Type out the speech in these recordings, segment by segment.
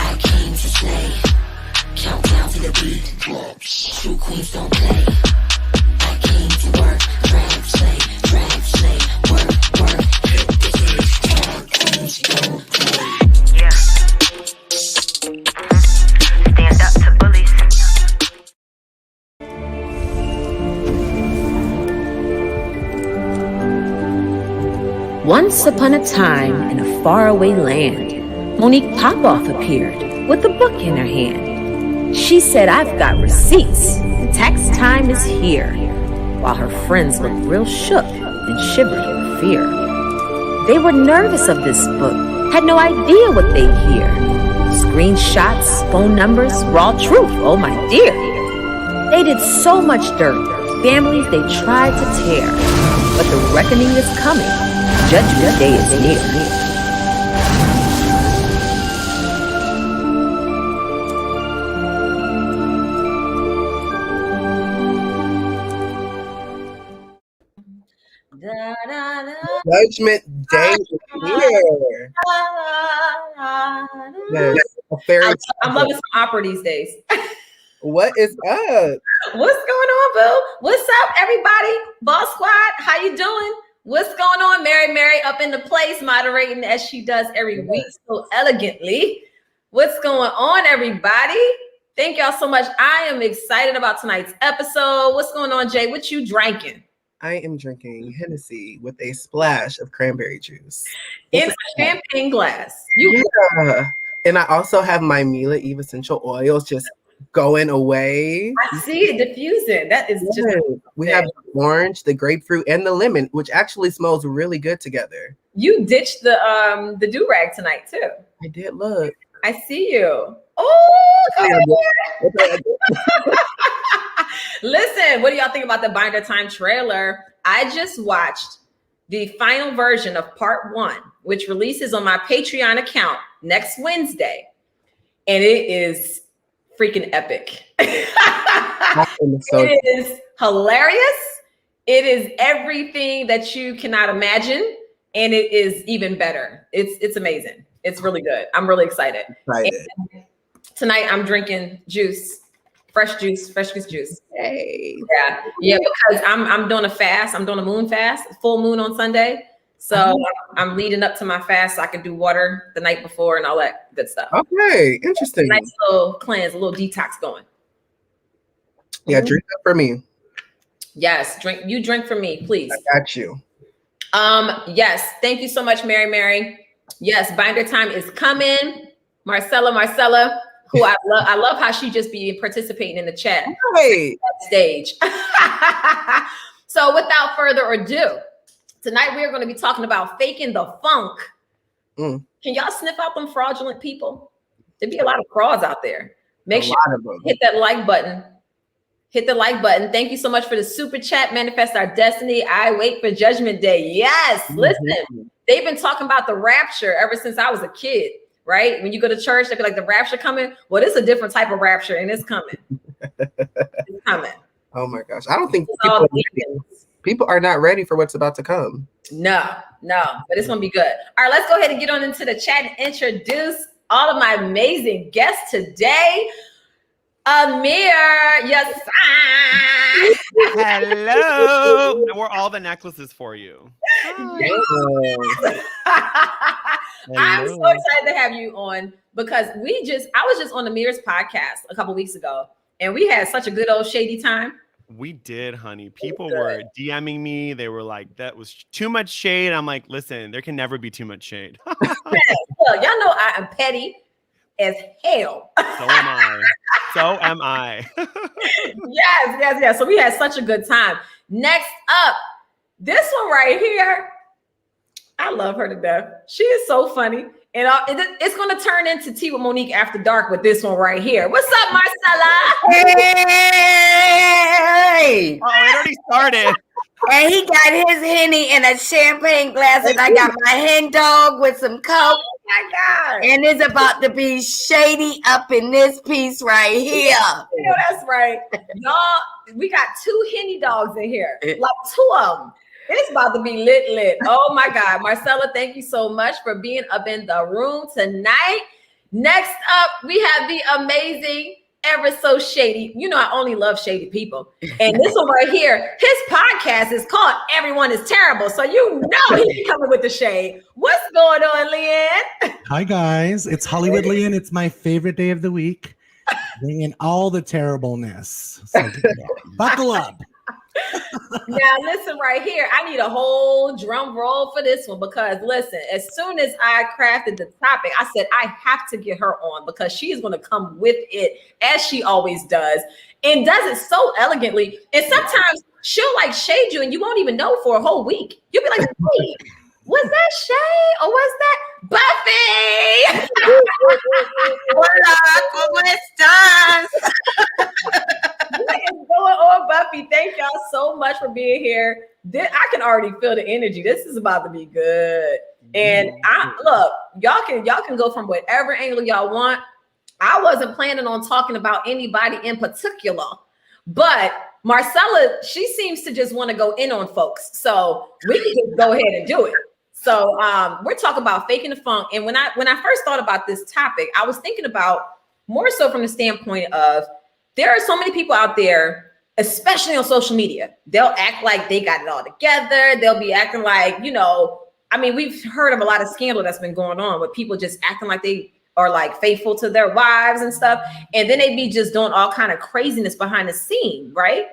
I came to slay. Countdown to the beat drops. True queens don't play. I came to work. Drag slay, work, hit the stage. Drag queens don't play. Yeah. Stand up to bullies. Once upon a time, in a faraway land, Monique Popoff appeared with a book in her hand. She said, "I've got receipts. The tax time is here." While her friends looked real shook and shivered in fear. They were nervous of this book, had no idea what they'd hear. Screenshots, phone numbers, raw truth, oh my dear. They did so much dirt, families they tried to tear. But the reckoning is coming. Judgment Day is near. Judgment Day is here. Yes, a fairy I'm loving some opera these days. What is up? What's going on, boo? What's up, everybody? Boss Squad, how you doing? What's going on? Mary up in the place, moderating as she does every week so elegantly. What's going on, everybody? Thank y'all so much. I am excited about tonight's episode. What's going on, Jay? What you drinking? I am drinking Hennessy with a splash of cranberry juice. In a champagne glass. Yeah. And I also have my Mila Eve essential oils just going away. I see it diffusing. That is just we have the orange, the grapefruit, and the lemon, which actually smells really good together. You ditched the do-rag tonight too. I did. Look. I see you. Oh, listen, what do y'all think about the Bindertime trailer? I just watched the final version of part 1, which releases on my Patreon account next Wednesday. And it is freaking epic. It is hilarious. It is everything that you cannot imagine. And it is even better. It's amazing. It's really good. I'm really excited. Tonight I'm drinking juice, fresh squeezed juice. Hey. Yeah, because I'm doing a fast. I'm doing a moon fast, full moon on Sunday. So I'm leading up to my fast so I can do water the night before and all that good stuff. Okay, interesting. Nice little cleanse, a little detox going. Yeah, drink up for me. Yes, drink for me, please. I got you. Yes, thank you so much, Mary. Yes, Bindertime is coming. Marcella, who I love how she just be participating in the chat. Right. Stage. So without further ado, tonight we are going to be talking about faking the funk. Can y'all sniff out them fraudulent people? There be a lot of frauds out there. Make sure you hit that like button. Hit the like button. Thank you so much for the super chat. Manifest our destiny. I wait for Judgment Day. Yes. Listen, they've been talking about the rapture ever since I was a kid, right? When you go to church, they be like, the rapture coming. Well, it's a different type of rapture and it's coming. It's coming. Oh my gosh. I don't think people are not ready for what's about to come. No, but it's going to be good. All right, let's go ahead and get on into the chat and introduce all of my amazing guests today. Amir, yes. Hello. I wore all the necklaces for you. I'm so excited to have you on because I was just on Amir's podcast a couple weeks ago and we had such a good old shady time. We did, honey. People were DMing me. They were like, that was too much shade. I'm like, listen, there can never be too much shade. Well, y'all know I am petty as hell. So am I. Yes. So we had such a good time. Next up, this one right here. I love her to death. She is so funny. And it's going to turn into Tea with Monique after dark with this one right here. What's up, Marcella? Hey! Oh, it already started. And he got his Henny in a champagne glass, and I got my hen dog with some Coke. Oh my God. And it's about to be shady up in this piece right here. Yeah, that's right. Y'all, we got 2 Henny dogs in here. Like 2 of them. It's about to be lit. Oh my God. Marcella, thank you so much for being up in the room tonight. Next up, we have the amazing, ever so shady. You know, I only love shady people. And this one right here, his podcast is called Everyone is Terrible. So you know he's coming with the shade. What's going on, Leanne? Hi, guys. It's Hollywood Leanne. It's my favorite day of the week. Bringing all the terribleness. So buckle up. Now, listen right here. I need a whole drum roll for this one because, listen, as soon as I crafted the topic, I said I have to get her on because she is going to come with it as she always does and does it so elegantly. And sometimes she'll like shade you and you won't even know for a whole week. You'll be like, wait, was that shade or was that Buffy? Hola, ¿cómo estás? What is going on, Buffy? Thank y'all so much for being here. I can already feel the energy. This is about to be good. And look, y'all can go from whatever angle y'all want. I wasn't planning on talking about anybody in particular, but Marcella, she seems to just want to go in on folks. So we can just go ahead and do it. So we're talking about faking the funk. And when I first thought about this topic, I was thinking about more so from the standpoint of there are so many people out there, especially on social media. They'll act like they got it all together. They'll be acting like, you know, I mean, we've heard of a lot of scandal that's been going on with people just acting like they are like faithful to their wives and stuff. And then they be just doing all kind of craziness behind the scene, right?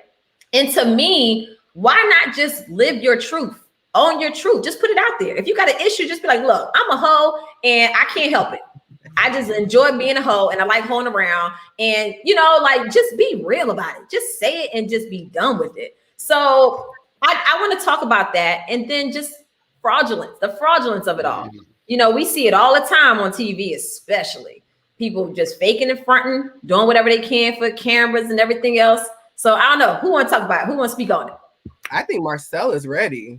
And to me, why not just live your truth? Own your truth. Just put it out there. If you got an issue, just be like, look, I'm a hoe and I can't help it. I just enjoy being a hoe and I like hoeing around and, you know, like just be real about it. Just say it and just be done with it. So I want to talk about that. And then just the fraudulence of it all. You know, we see it all the time on TV, especially people just faking and fronting, doing whatever they can for cameras and everything else. So I don't know who want to talk about it. Who wants to speak on it? I think Marcel is ready.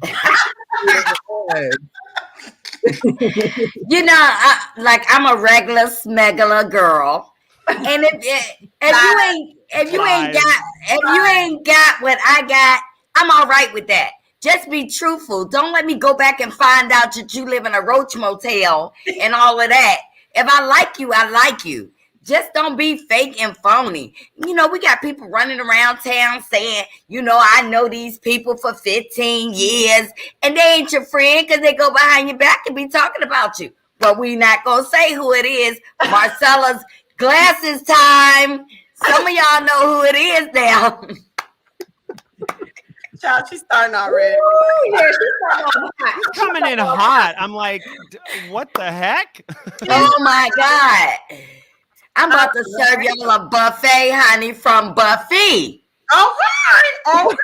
You know, I'm a regular smegular girl, and if you ain't got what I got, I'm all right with that. Just be truthful. Don't let me go back and find out that you live in a roach motel and all of that. If I like you, I like you. Just don't be fake and phony. You know, we got people running around town saying, you know, I know these people for 15 years and they ain't your friend because they go behind your back and be talking about you. But we not going to say who it is. Marcella's glasses time. Some of y'all know who it is now. Child, she's starting already. Ooh, yeah, she's starting Coming in hot. I'm like, what the heck? Oh, my God. I'm about to serve y'all a buffet, honey, from Buffie. Okay.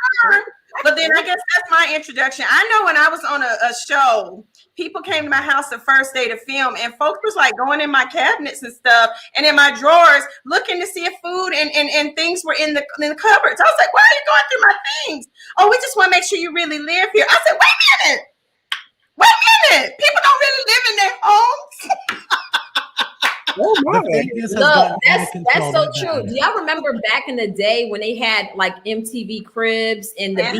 But then I guess that's my introduction. I know when I was on a show, people came to my house the first day to film, and folks was like going in my cabinets and stuff, and in my drawers, looking to see if food and things were in the cupboards. I was like, why are you going through my things? Oh, we just want to make sure you really live here. I said, wait a minute. People don't really live in their homes. Oh my. Look, that's so true. Do y'all remember back in the day when they had like MTV Cribs and the BET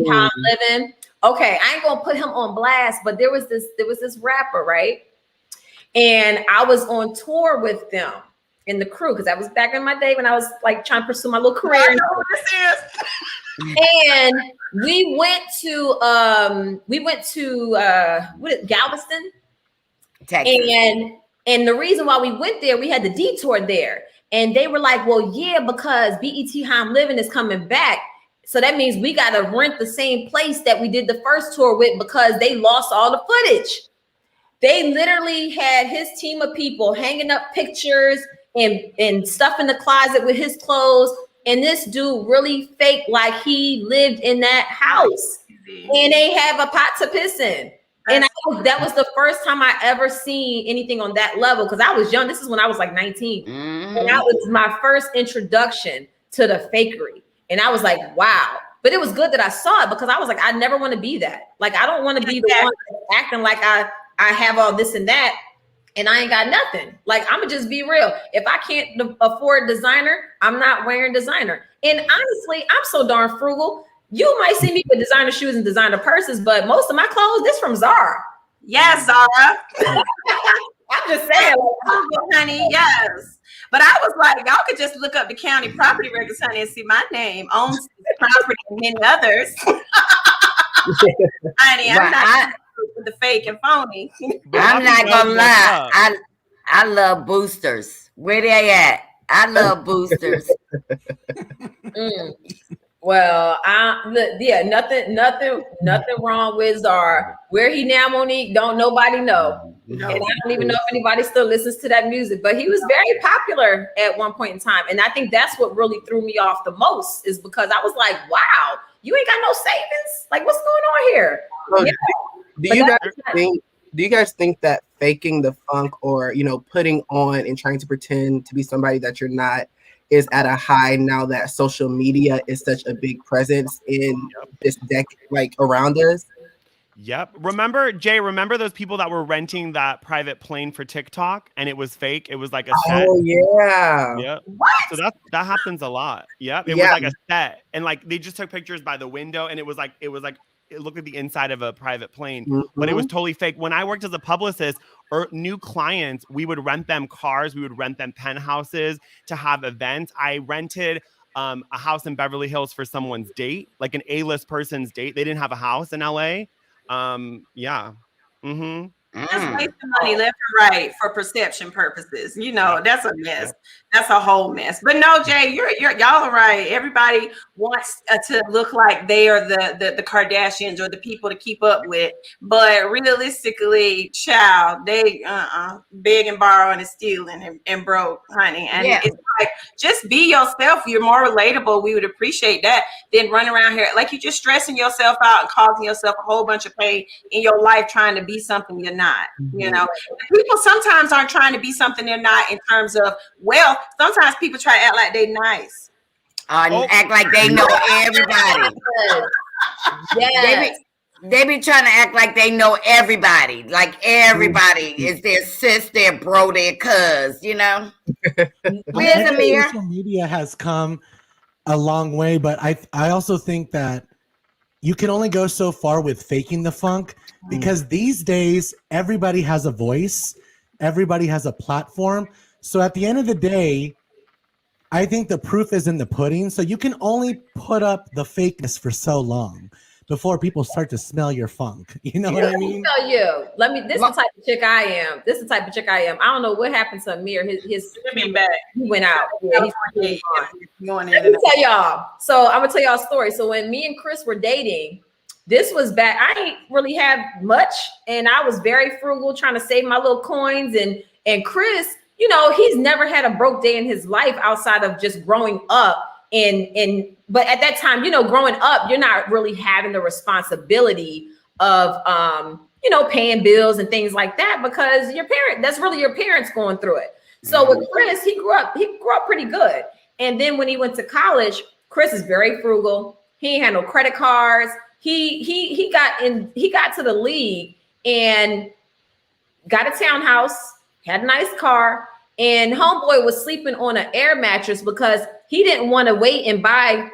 How I'm Living? Okay, I ain't gonna put him on blast, but there was this rapper, right? And I was on tour with them in the crew because that was back in my day when I was like trying to pursue my little career. I know what this is. And we went to Galveston, Texas. And the reason why we went there, we had the detour there. And they were like, well, yeah, because BET How I'm Living is coming back. So that means we got to rent the same place that we did the first tour with because they lost all the footage. They literally had his team of people hanging up pictures and stuff in the closet with his clothes. And this dude really faked like he lived in that house. And they have a pot to piss in. And that was the first time I ever seen anything on that level because I was young. This is when I was like 19. And that was my first introduction to the fakery. And I was like, wow. But it was good that I saw it because I was like, I never want to be that. Like, I don't want to be the one acting like I have all this and that and I ain't got nothing. Like, I'm going to just be real. If I can't afford designer, I'm not wearing designer. And honestly, I'm so darn frugal. You might see me with designer shoes and designer purses, but most of my clothes, this from Zara. Yes, Zara. I'm just saying, honey, yes. But I was like, y'all could just look up the county property records, honey, and see my name owns this property and many others. Honey, I'm not with the fake and phony. I'm not gonna lie. I love boosters. Where they at? I love boosters. Well, nothing wrong with Czar. Where he now, Monique, don't nobody know. No. And I don't even know if anybody still listens to that music, but he was very popular at one point in time. And I think that's what really threw me off the most, is because I was like, wow, you ain't got no savings? Like, what's going on here? So do you guys think that faking the funk, or, you know, putting on and trying to pretend to be somebody that you're not, is at a high now that social media is such a big presence in this decade, like around us? Yep. Remember, Jay, remember those people that were renting that private plane for TikTok and it was fake? It was like a set. Oh, yeah. Yep. What? So that happens a lot. Yep. It was like a set. And like they just took pictures by the window and it looked like the inside of a private plane, but it was totally fake. When I worked as a publicist, or new clients, we would rent them cars, we would rent them penthouses to have events. I rented a house in Beverly Hills for someone's date, like an A-list person's date. They didn't have a house in LA. Yeah. Mm-hmm. Just wasting money left and right for perception purposes. You know, that's a mess. That's a whole mess. But no, Jay, y'all are right. Everybody wants to look like they are the Kardashians or the people to keep up with. But realistically, child, they beg and borrow and stealing and broke, honey. And it's like, just be yourself. You're more relatable. We would appreciate that than run around here like you're just stressing yourself out and causing yourself a whole bunch of pain in your life trying to be something you're not. You know, people sometimes aren't trying to be something they're not in terms of wealth. Sometimes people try to act like they're nice. Act like they know everybody. They be trying to act like they know everybody. Like everybody is their sis, their bro, their cuz, you know? Where's Amir? Social media has come a long way, but I also think that you can only go so far with faking the funk, because these days everybody has a voice, everybody has a platform. So at the end of the day, I think the proof is in the pudding. So you can only put up the fakeness for so long before people start to smell your funk. You know what I mean? Tell you. This is the type of chick I am. I don't know what happened to Amir. His he went out. Yeah, he's going in. Let me tell y'all. So I'm gonna tell y'all a story. So when me and Chris were dating, this was back. I ain't really have much, and I was very frugal, trying to save my little coins. And Chris, you know, he's never had a broke day in his life outside of just growing up. But at that time, you know, growing up, you're not really having the responsibility of, you know, paying bills and things like that, because that's really your parents going through it. So with Chris, he grew up pretty good. And then when he went to college, Chris is very frugal. He ain't had no credit cards. He got to the league and got a townhouse, had a nice car, and homeboy was sleeping on an air mattress because he didn't want to wait and buy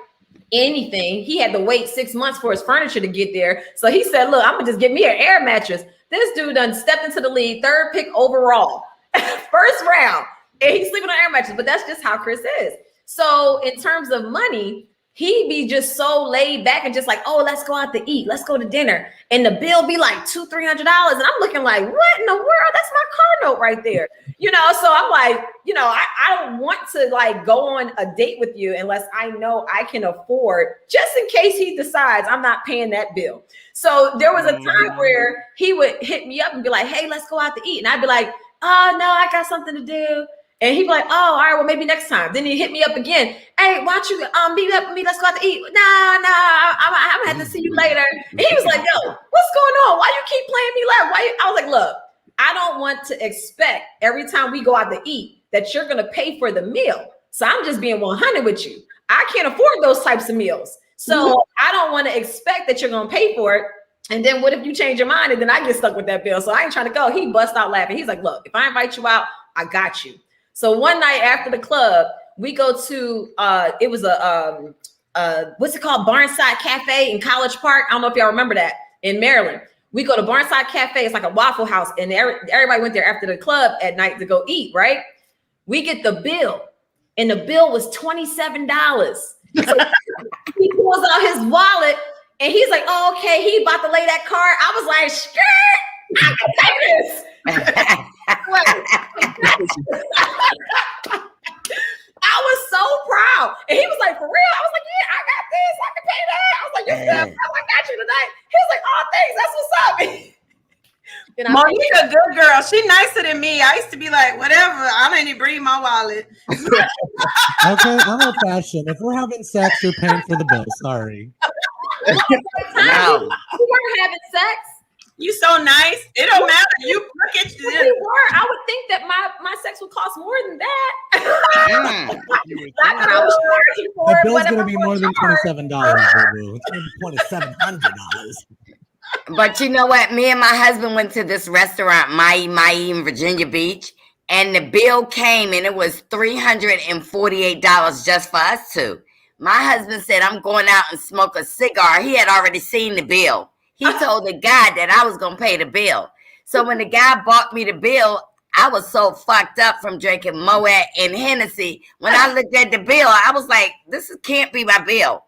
anything. He had to wait 6 months for his furniture to get there. So he said, look, I'm gonna just get me an air mattress. This dude done stepped into the league, 3rd pick overall, 1st round, and he's sleeping on air mattress. But that's just how Chris is. So in terms of money, he be just so laid back and just like, oh, let's go out to eat. Let's go to dinner. And the bill be like $200-$300. And I'm looking like, what in the world? That's my car note right there. You know, so I'm like, you know, I don't want to like go on a date with you unless I know I can afford, just in case he decides I'm not paying that bill. So there was a time where he would hit me up and be like, hey, let's go out to eat. And I'd be like, oh, no, I got something to do. And he'd be like, oh, all right, well, maybe next time. Then he'd hit me up again. Hey, why don't you meet up with me? Let's go out to eat. Nah, I'm gonna have to see you later. And he was like, yo, what's going on? Why you keep playing me left? I was like, look, I don't want to expect every time we go out to eat that you're gonna pay for the meal. So I'm just being 100 with you. I can't afford those types of meals. So I don't want to expect that you're gonna pay for it. And then what if you change your mind and then I get stuck with that bill? So I ain't trying to go. He bust out laughing. He's like, look, if I invite you out, I got you. So one night after the club, we go to it was what's it called? Barnside Cafe in College Park. I don't know if y'all remember that, in Maryland. We go to Barnside Cafe. It's like a Waffle House, and everybody went there after the club at night to go eat, right? We get the bill, and the bill was $27. So he pulls out his wallet, and he's like, "Oh, okay." He about to lay that card. I was like, "Skirt, I can pay this." I was so proud. And he was like, "For real?" I was like, "Yeah, I got this. I can pay that." I was like, "Yes, I got you tonight." He was like, "Oh, thanks. That's what's up." Monique a good girl. She nicer than me. I used to be like, whatever. I don't even bring my wallet. Okay, I'm old fashioned. If we're having sex, you're paying for the bill. Sorry. No. We weren't having sex. You so nice. It don't matter. You look at you. We were. I would think that my sex would cost more than that. Not that I was charging for The it, bill's but going to be more than $27, boo-boo. It's going to be $2,700. But you know what? Me and my husband went to this restaurant, Mai in Virginia Beach, and the bill came and it was $348 just for us two. My husband said, "I'm going out and smoke a cigar." He had already seen the bill. He told the guy that I was going to pay the bill. So when the guy bought me the bill, I was so fucked up from drinking Moet and Hennessy. When I looked at the bill, I was like, this can't be my bill.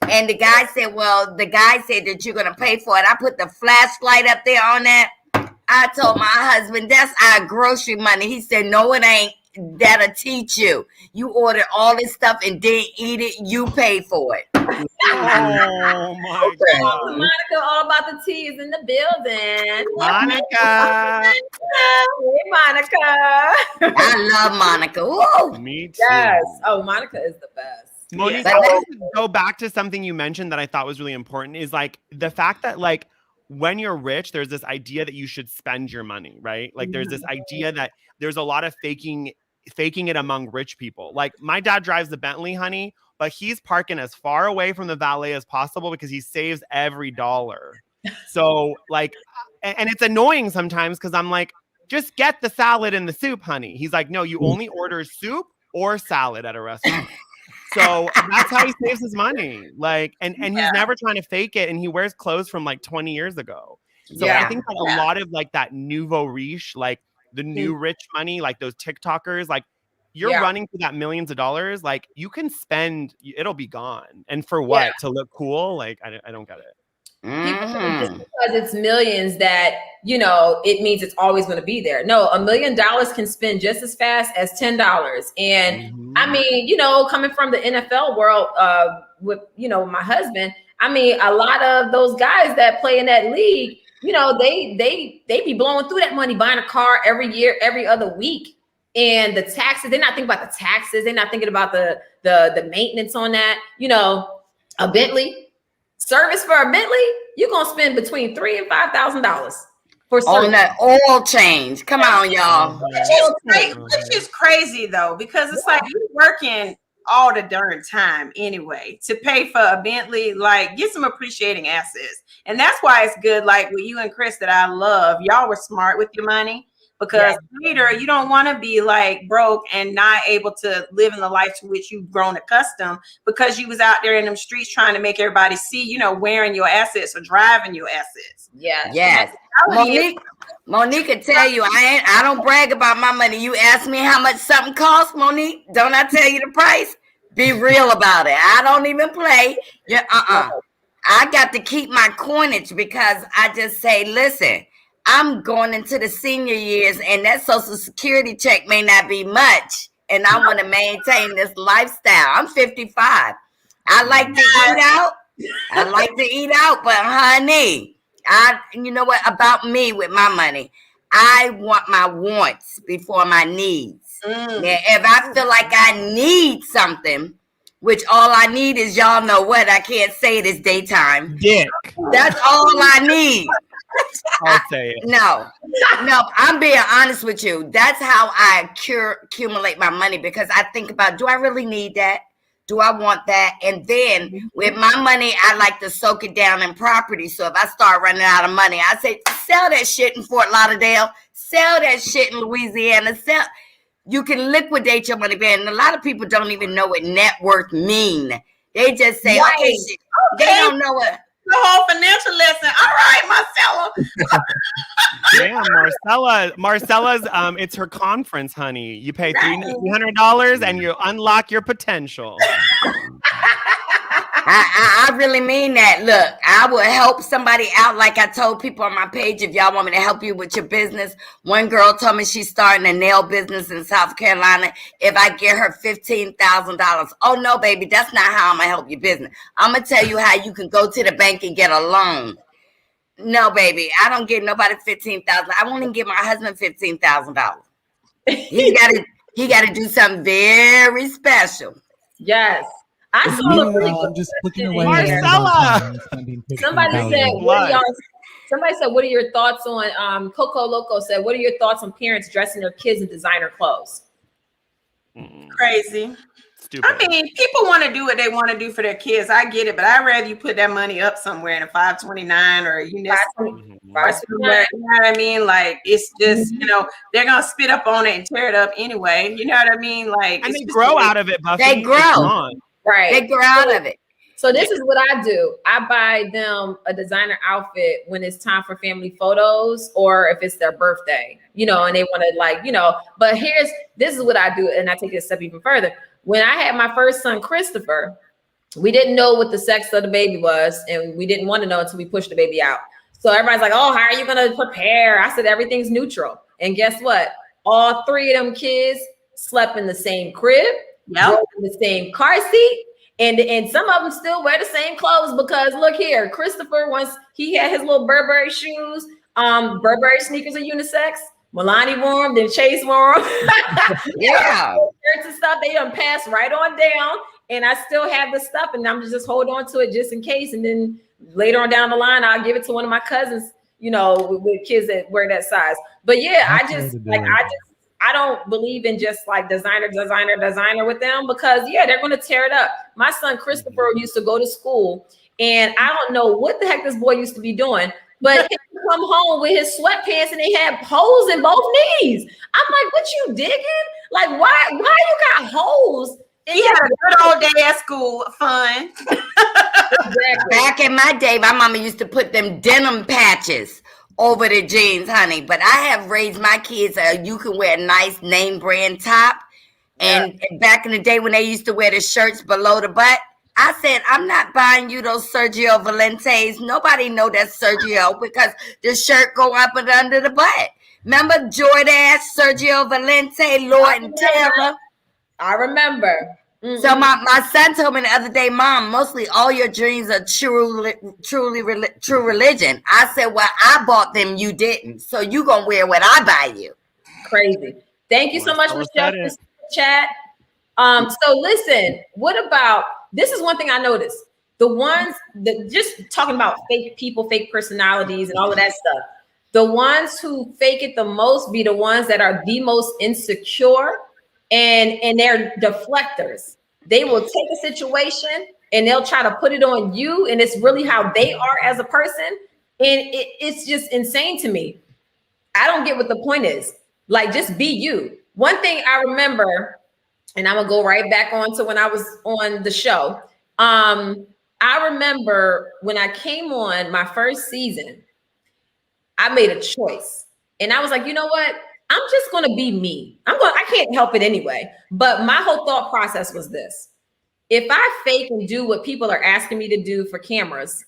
And the guy said, well, the guy said that you're going to pay for it. I put the flashlight up there on that. I told my husband, that's our grocery money. He said, no, it ain't. That'll teach you. You order all this stuff and didn't eat it. You pay for it. Oh my God. Monica, all about the tea is in the building. Monica. Hey, Monica. I love Monica. Woo! Me too. Yes. Oh, Monica is the best. Monique, Yeah. I want to go back to something you mentioned that I thought was really important is like the fact that like when you're rich, there's this idea that you should spend your money, right? Like there's this idea that there's a lot of faking it among rich people. Like my dad drives the Bentley, honey, but he's parking as far away from the valet as possible because he saves every dollar. So like, and it's annoying sometimes because I'm like, just get the salad and the soup, honey. He's like, no, you only order soup or salad at a restaurant. So that's how he saves his money. Like, and he's never trying to fake it. And he wears clothes from like 20 years ago. So I think that a lot of like that nouveau riche, like the new rich money, like those TikTokers, like you're running to that millions of dollars. Like you can spend, it'll be gone. And for what? Yeah. To look cool? Like, I don't get it. People think just because it's millions that, you know, it means it's always going to be there. No, $1 million can spend just as fast as $10. And I mean, you know, coming from the NFL world with, you know, my husband, I mean, a lot of those guys that play in that league, you know, they be blowing through that money, buying a car every year, every other week. And the taxes, they're not thinking about the taxes. They're not thinking about the maintenance on that. You know, a Bentley. Service for a Bentley, you're gonna spend between $3,000 and $5,000 for service. On that oil change. Come on, y'all. Which is crazy though, because it's like you're working all the darn time anyway to pay for a Bentley. Like, get some appreciating assets, and that's why it's good. Like with you and Chris, that I love. Y'all were smart with your money. Because later you don't want to be like broke and not able to live in the life to which you've grown accustomed because you was out there in them streets trying to make everybody see, you know, wearing your assets or driving your assets. Yes. Monique can tell you I don't brag about my money. You ask me how much something costs, Monique. Don't I tell you the price? Be real about it. I don't even play. I got to keep my coinage because I just say, listen, I'm going into the senior years and that Social Security check may not be much. And I want to maintain this lifestyle. I'm 55. I like to eat out. But honey, you know what about me with my money? I want my wants before my needs. Now, if I feel like I need something, which all I need is, y'all know what, I can't say it is daytime. Dick. That's all I need. I'll say it. No, I'm being honest with you. That's how I accumulate my money because I think about, do I really need that? Do I want that? And then with my money, I like to soak it down in property. So if I start running out of money, I say, sell that shit in Fort Lauderdale, sell that shit in Louisiana, you can liquidate your money. And a lot of people don't even know what net worth mean. They just say, okay, they don't know what. the whole financial lesson. All right, Marcella. Damn, Marcella's it's her conference, honey. You pay $300 and you unlock your potential. I really mean that. Look, I will help somebody out like I told people on my page. If y'all want me to help you with your business, one girl told me she's starting a nail business in South Carolina. If I get her $15,000, oh no, baby, that's not how I'm gonna help your business. I'm gonna tell you how you can go to the bank and get a loan. No, baby, I don't give nobody $15,000. I won't even give my husband $15,000. He gotta do something very special. Yes. I saw I'm just looking away. Marcella. Somebody said, what are your thoughts on Coco Loco said, what are your thoughts on parents dressing their kids in designer clothes? Crazy. Stupid. I mean, people want to do what they want to do for their kids. I get it, but I'd rather you put that money up somewhere in a 529 or you know what I mean? Like it's just, they're gonna spit up on it and tear it up anyway. You know what I mean? Like, and they grow out of it, Buffy. They grow. Right. They grow out of it. So this is what I do. I buy them a designer outfit when it's time for family photos or if it's their birthday, and they want to but this is what I do. And I take it a step even further. When I had my first son, Christopher, we didn't know what the sex of the baby was. And we didn't want to know until we pushed the baby out. So everybody's like, oh, how are you going to prepare? I said, everything's neutral. And guess what? All three of them kids slept in the same crib. Drove in the same car seat, and some of them still wear the same clothes because look here, Christopher, once he had his little Burberry shoes, Burberry sneakers are unisex. Milani wore them, then Chase wore them. Yeah, shirts and stuff. They done passed right on down, and I still have the stuff, and I'm just hold on to it just in case. And then later on down the line, I'll give it to one of my cousins, with kids that wear that size. But yeah, I don't believe in just like designer with them because they're going to tear it up. My son Christopher used to go to school and I don't know what the heck this boy used to be doing, but he would come home with his sweatpants and they had holes in both knees. I'm like, what you digging? Like, why you got holes? He had a good old day at school, fun. Back in my day, my mama used to put them denim patches over the jeans, honey. But I have raised my kids you can wear a nice name brand top. And back in the day when they used to wear the shirts below the butt, I said, I'm not buying you those Sergio Valentes. Nobody know that's Sergio because the shirt go up and under the butt. Remember Jordache, Sergio Valente, Lord and Taylor? I remember. Mm-hmm. So my son told me the other day, Mom, mostly all your dreams are true religion. I said, well, I bought them, you didn't. So you gonna wear what I buy you. Crazy. Thank you so much, Michelle, for chat. So listen, what about, this is one thing I noticed. The ones that just talking about fake people, fake personalities and all of that stuff. The ones who fake it the most be the ones that are the most insecure. And they're deflectors. They will take a situation and they'll try to put it on you. And it's really how they are as a person. And it's just insane to me. I don't get what the point is. Like, just be you. One thing I remember, and I'm going to go right back on to when I was on the show. I remember when I came on my first season, I made a choice. And I was like, you know what? I'm just going to be me. I can't help it anyway. But my whole thought process was this. If I fake and do what people are asking me to do for cameras,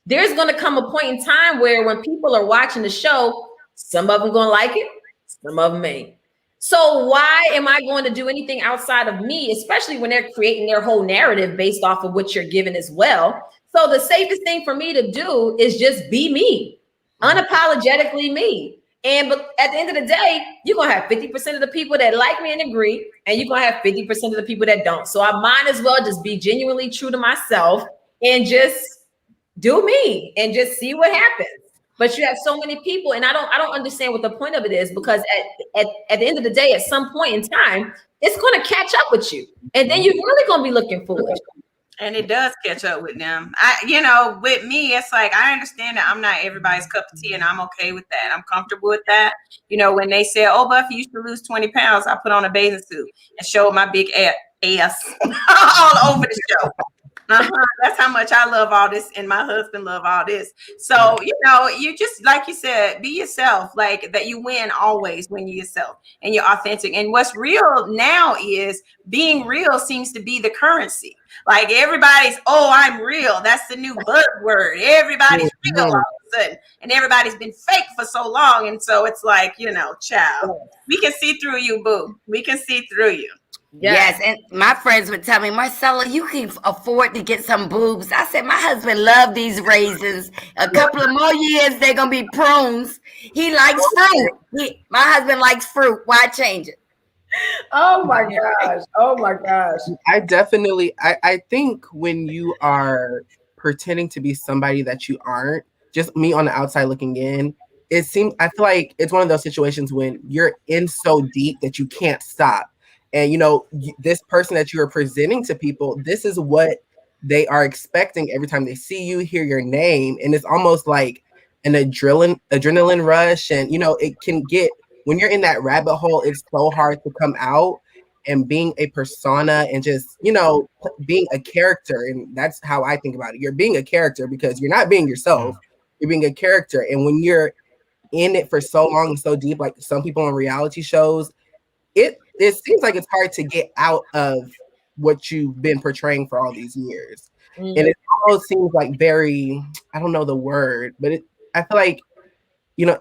there's going to come a point in time where when people are watching the show, some of them going to like it, some of them ain't. So why am I going to do anything outside of me, especially when they're creating their whole narrative based off of what you're given as well? So the safest thing for me to do is just be me, unapologetically me. But at the end of the day, you're going to have 50% of the people that like me and agree, and you're going to have 50% of the people that don't. So I might as well just be genuinely true to myself and just do me and just see what happens. But you have so many people, and I don't understand what the point of it is, because at the end of the day, at some point in time, it's going to catch up with you. And then you're really going to be looking foolish. And it does catch up with them. With me, it's like, I understand that I'm not everybody's cup of tea, and I'm okay with that. I'm comfortable with that. When they say, oh, Buffy, you should lose 20 pounds, I put on a bathing suit and show my big ass all over the show. That's how much I love all this, and my husband love all this. So you just, like you said, be yourself. Like that, you win always when you're yourself and you're authentic. And what's real now is being real seems to be the currency. Like everybody's, oh, I'm real. That's the new buzzword. Everybody's real all of a sudden, and everybody's been fake for so long. And so it's like, child, we can see through you, boo. We can see through you. Yes, and my friends would tell me, Marcella, you can afford to get some boobs. I said, my husband loved these raisins. A couple of more years, they're going to be prunes. He likes fruit. My husband likes fruit. Why change it? Oh my gosh. Oh my gosh. I think when you are pretending to be somebody that you aren't, just me on the outside looking in, I feel like it's one of those situations when you're in so deep that you can't stop. And, this person that you are presenting to people, this is what they are expecting every time they see you, hear your name. And it's almost like an adrenaline rush. And, it can get, when you're in that rabbit hole, it's so hard to come out. And being a persona and just, being a character. And that's how I think about it. You're being a character because you're not being yourself. You're being a character. And when you're in it for so long and so deep, like some people on reality shows, it seems like it's hard to get out of what you've been portraying for all these years. And it almost seems like very, I don't know the word, but I feel like,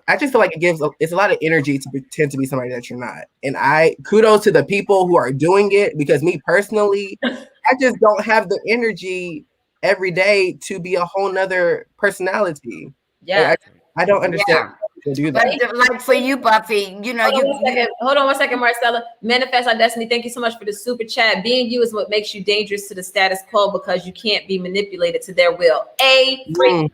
I just feel like it's a lot of energy to pretend to be somebody that you're not. And kudos to the people who are doing it, because me personally, I just don't have the energy every day to be a whole nother personality. Yeah. Like, I don't understand. Do that. But like for you, Buffy, hold on one second, Marcella. Manifest Our Destiny. Thank you so much for the super chat. Being you is what makes you dangerous to the status quo, because you can't be manipulated to their will. Amen.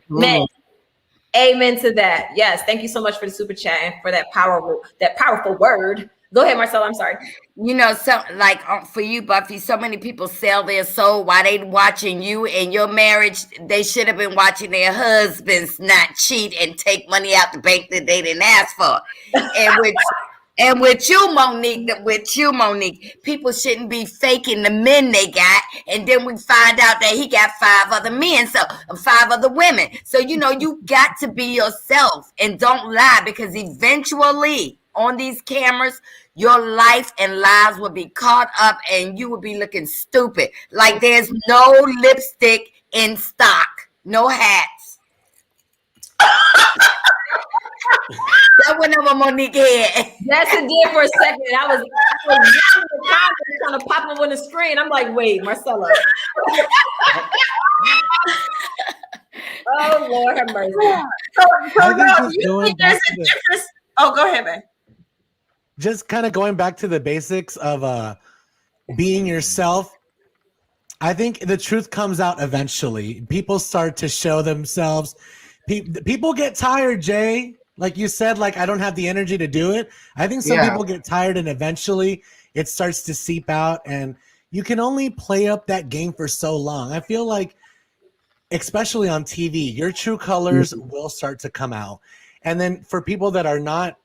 Amen to that. Yes. Thank you so much for the super chat and for that powerful word. Go ahead, Marcella. I'm sorry. So like for you, Buffy, so many people sell their soul while they watching you and your marriage. They should have been watching their husbands not cheat and take money out the bank that they didn't ask for. And with you, Monique, people shouldn't be faking the men they got. And then we find out that he got 5 other men, so 5 other women. So, you got to be yourself and don't lie, because eventually on these cameras, your life and lives will be caught up and you will be looking stupid. Like there's no lipstick in stock, no hats. That went over Monique's head. Yes, it did for a second. I was trying to pop up on the screen. I'm like, wait, Marcella. Oh, Lord have mercy. Go ahead, man. Just kind of going back to the basics of being yourself. I think the truth comes out eventually. People start to show themselves. People get tired, Jay. Like you said, like I don't have the energy to do it. I think some people get tired, and eventually it starts to seep out, and you can only play up that game for so long. I feel like, especially on TV, your true colors will start to come out. And then for people that are not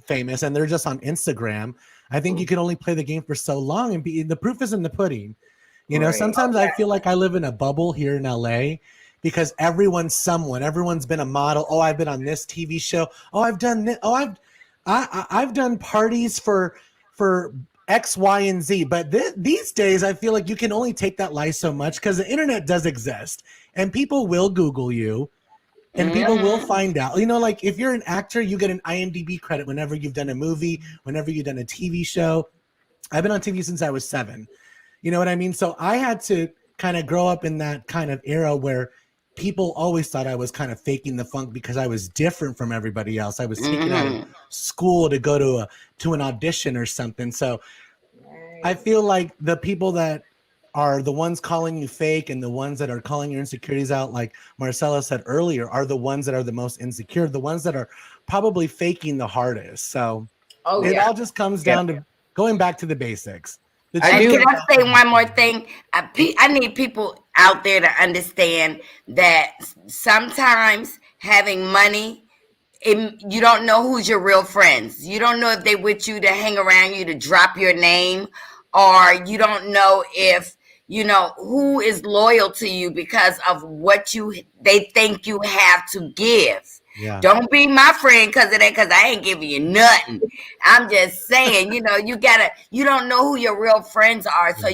famous and they're just on Instagram, I think you can only play the game for so long, and the proof is in the pudding. Sometimes I feel like I live in a bubble here in LA, because everyone's been a model. Oh, I've been on this TV show. Oh, I've done this. Oh, I've done parties for X, Y, and Z. But these days, I feel like you can only take that lie so much, because the internet does exist, and people will Google you, and people will find out. Like if you're an actor, you get an IMDb credit whenever you've done a movie, whenever you've done a TV show. I've been on TV since I was 7. You know what I mean? So I had to kind of grow up in that kind of era where people always thought I was kind of faking the funk because I was different from everybody else. I was taken out of school to go to an audition or something. So I feel like the people that are the ones calling you fake and the ones that are calling your insecurities out, like Marcella said earlier, are the ones that are the most insecure, the ones that are probably faking the hardest. So it all just comes down to going back to the basics. Can I say one more thing? I need people out there to understand that sometimes having money, you don't know who's your real friends. You don't know if they with you to hang around you to drop your name, or you don't know if you know, who is loyal to you because of what they think you have to give. Yeah. Don't be my friend because of that, because I ain't giving you nothing. I'm just saying, you know, you don't know who your real friends are. So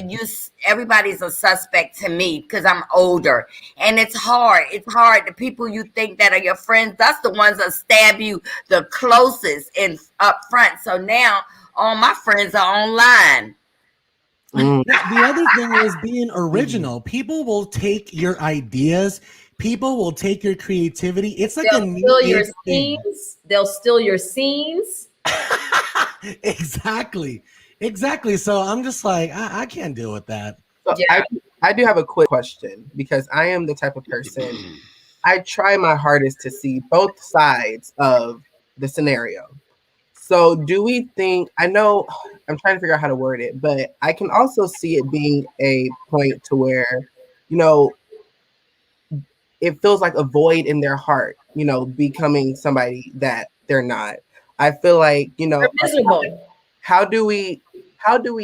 everybody's a suspect to me because I'm older. And it's hard. It's hard. The people you think that are your friends, that's the ones that stab you the closest and up front. So now all my friends are online. The other thing is being original. People will take your ideas. People will take your creativity. It's like They'll steal your scenes. They'll steal your scenes. Exactly. So I'm just like, I can't deal with that. So I do have a quick question, because I am the type of person, I try my hardest to see both sides of the scenario. So do we think, I know I'm trying to figure out how to word it, but I can also see it being a point to where, you know, it feels like a void in their heart, you know, becoming somebody that they're not. I feel like, you know, how do we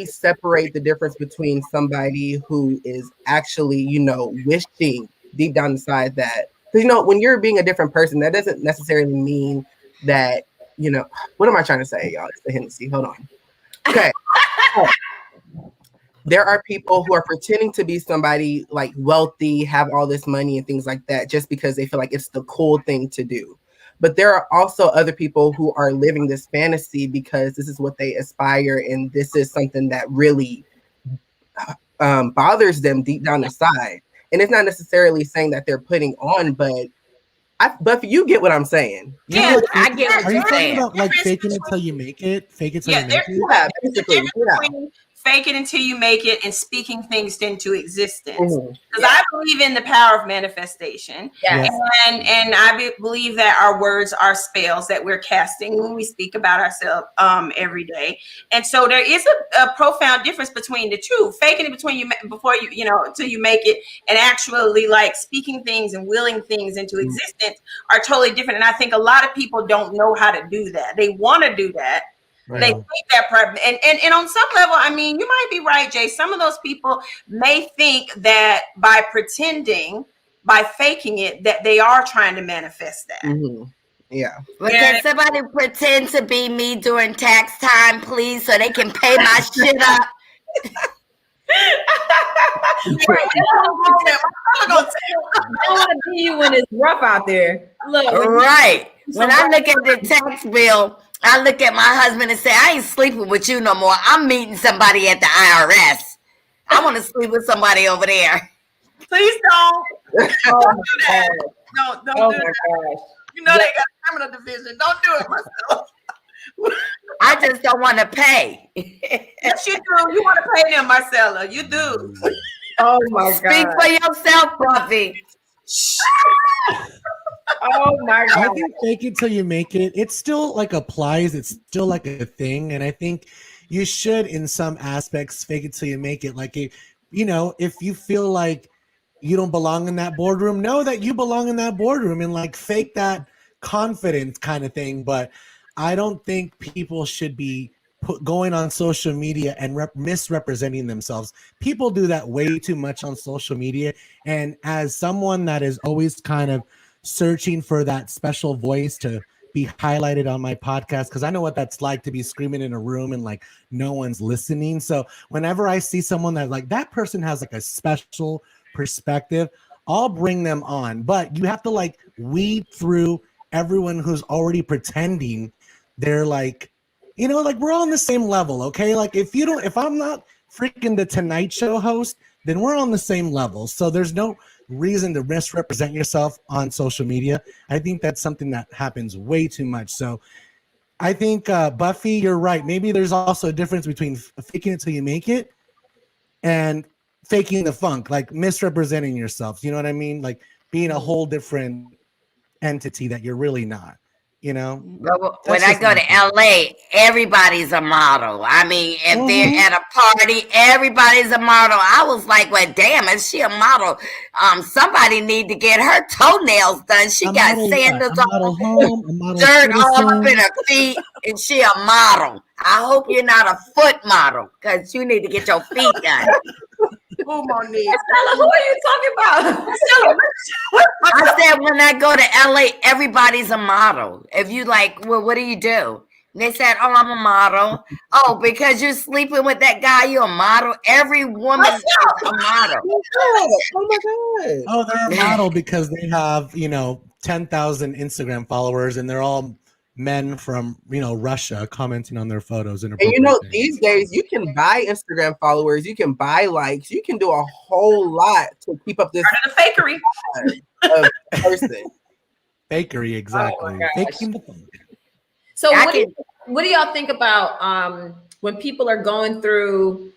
separate the difference between somebody who is actually, you know, wishing deep down inside that, because, you know, when you're being a different person, that doesn't necessarily mean that, you know, what am I trying to say, y'all? It's the Hennessy. Hold on. Okay. There are people who are pretending to be somebody like wealthy, have all this money and things like that, just because they feel like it's the cool thing to do. But there are also other people who are living this fantasy because this is what they aspire, and this is something that really bothers them deep down inside. And it's not necessarily saying that they're putting on, but Buffy, you get what I'm saying. Yeah, I get what Are you're you talking saying. about like faking it till you make it? Fake it till you make it? Yeah, basically. Between fake it until you make it and speaking things into existence. Because I believe in the power of manifestation. Yes. And I believe that our words are spells that we're casting when we speak about ourselves every day. And so there is a profound difference between the two. Faking it before you know, until you make it, and actually like speaking things and willing things into existence are totally different. And I think a lot of people don't know how to do that. They want to do that. Right. They think that part, and on some level, I mean, you might be right, Jay. Some of those people may think that by pretending, by faking it, that they are trying to manifest that. Yeah. But can somebody pretend to be me during tax time, please, so they can pay my shit up? I don't want to be you when it's rough out there. Look, right. When I look at the tax bill, I look at my husband and say, I ain't sleeping with you no more. I'm meeting somebody at the IRS. I want to sleep with somebody over there. Please don't. Don't do that. Don't do that. Gosh. You know they got a criminal division. Don't do it myself. I just don't want to pay. Yes, you do. You want to pay them, Marcella. You do. Oh my Speak God. for yourself, Buffy. Oh my God. I think fake it till you make it. It still like applies. It's still like a thing, and I think you should, in some aspects, fake it till you make it. Like, if you feel like you don't belong in that boardroom, know that you belong in that boardroom, and like fake that confidence kind of thing. But I don't think people should be going on social media and misrepresenting themselves. People do that way too much on social media, and as someone that is always kind of searching for that special voice to be highlighted on my podcast, because I know what that's like to be screaming in a room and like no one's listening. So whenever I see someone that like that person has like a special perspective, I'll bring them on. But you have to like weed through everyone who's already pretending they're like, like we're all on the same level, okay? Like if I'm not freaking the Tonight Show host, then we're on the same level. So there's no reason to misrepresent yourself on social media. I think that's something that happens way too much. So I think, Buffy, you're right. Maybe there's also a difference between faking it till you make it and faking the funk, like misrepresenting yourself. You know what I mean? Like being a whole different entity that you're really not. But when I go to LA, everybody's a model. I mean, if they're at a party, everybody's a model. I was like, well, damn, is she a model? Somebody need to get her toenails done. She got sandals on, dirt all up in her feet, and she a model. I hope you're not a foot model, because you need to get your feet done. boo, Monique. Stella, who are you talking about? I said when I go to LA, everybody's a model. If you like, well, what do you do? They said, "Oh, I'm a model." Oh, because you're sleeping with that guy, you're a model. Every woman is a model. Oh my god! Oh, they're a model because they have 10,000 Instagram followers, and they're all men from Russia commenting on their photos. And These days you can buy Instagram followers, you can buy likes, you can do a whole lot to keep up this part of the fakery person. Fakery, exactly. Faking the funk. So what do y'all think about when people are going through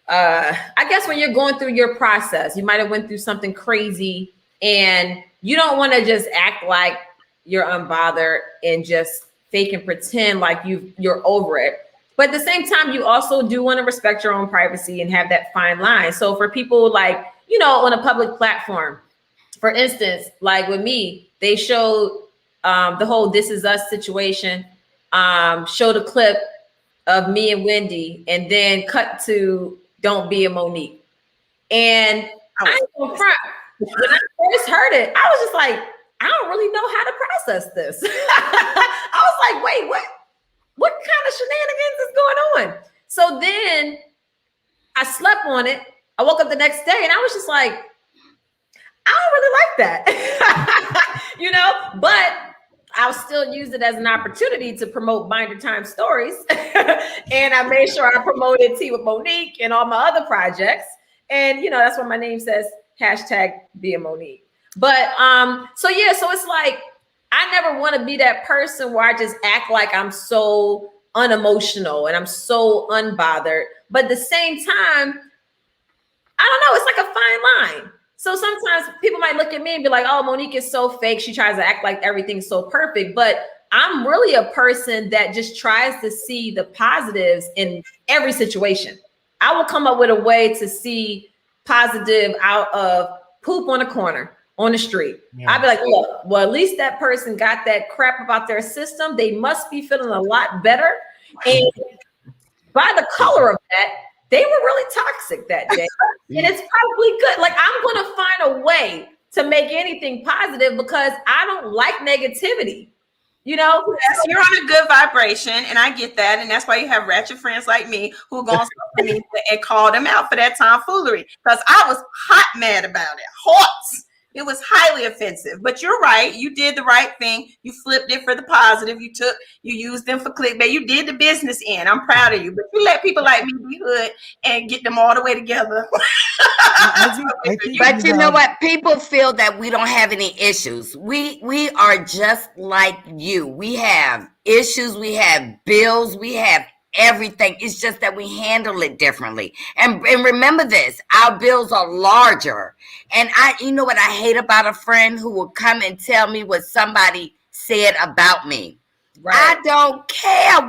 I guess when you're going through your process, you might have went through something crazy and you don't want to just act like you're unbothered and just fake and pretend like you're over it. But at the same time, you also do want to respect your own privacy and have that fine line. So for people like, on a public platform, for instance, like with me, they showed the whole "This Is Us" situation, showed a clip of me and Wendy, and then cut to "Don't Be a Monique." And I ain't gonna front. When I first heard it, I was just like, I don't really know how to process this. I was like, wait, what kind of shenanigans is going on? So then I slept on it. I woke up the next day and I was just like, I don't really like that. But I'll still use it as an opportunity to promote Bindertime stories. And I made sure I promoted Tea with Monique and all my other projects. And that's why my name says #BeAMonique. But so it's like I never want to be that person where I just act like I'm so unemotional and I'm so unbothered. But at the same time, I don't know, it's like a fine line. So sometimes people might look at me and be like, "Oh, Monique is so fake. She tries to act like everything's so perfect." But I'm really a person that just tries to see the positives in every situation. I will come up with a way to see positive out of poop on a corner, on the street. Yeah. I'd be like, look, well, at least that person got that crap about their system. They must be feeling a lot better. And by the color of that, they were really toxic that day. And it's probably good. Like, I'm going to find a way to make anything positive because I don't like negativity. Yes, you're on a good vibration, and I get that, and that's why you have ratchet friends like me who are going to and call them out for that tomfoolery. Because I was hot mad about it, hot. It was highly offensive. But you're right. You did the right thing. You flipped it for the positive. You used them for clickbait. You did the business end. I'm proud of you. But you let people like me be hood and get them all the way together. But you know what? People feel that we don't have any issues. We are just like you. We have issues. We have bills. We have everything. It's just that we handle it differently. And remember this, our bills are larger. And you know what I hate about a friend who will come and tell me what somebody said about me. Right. I don't care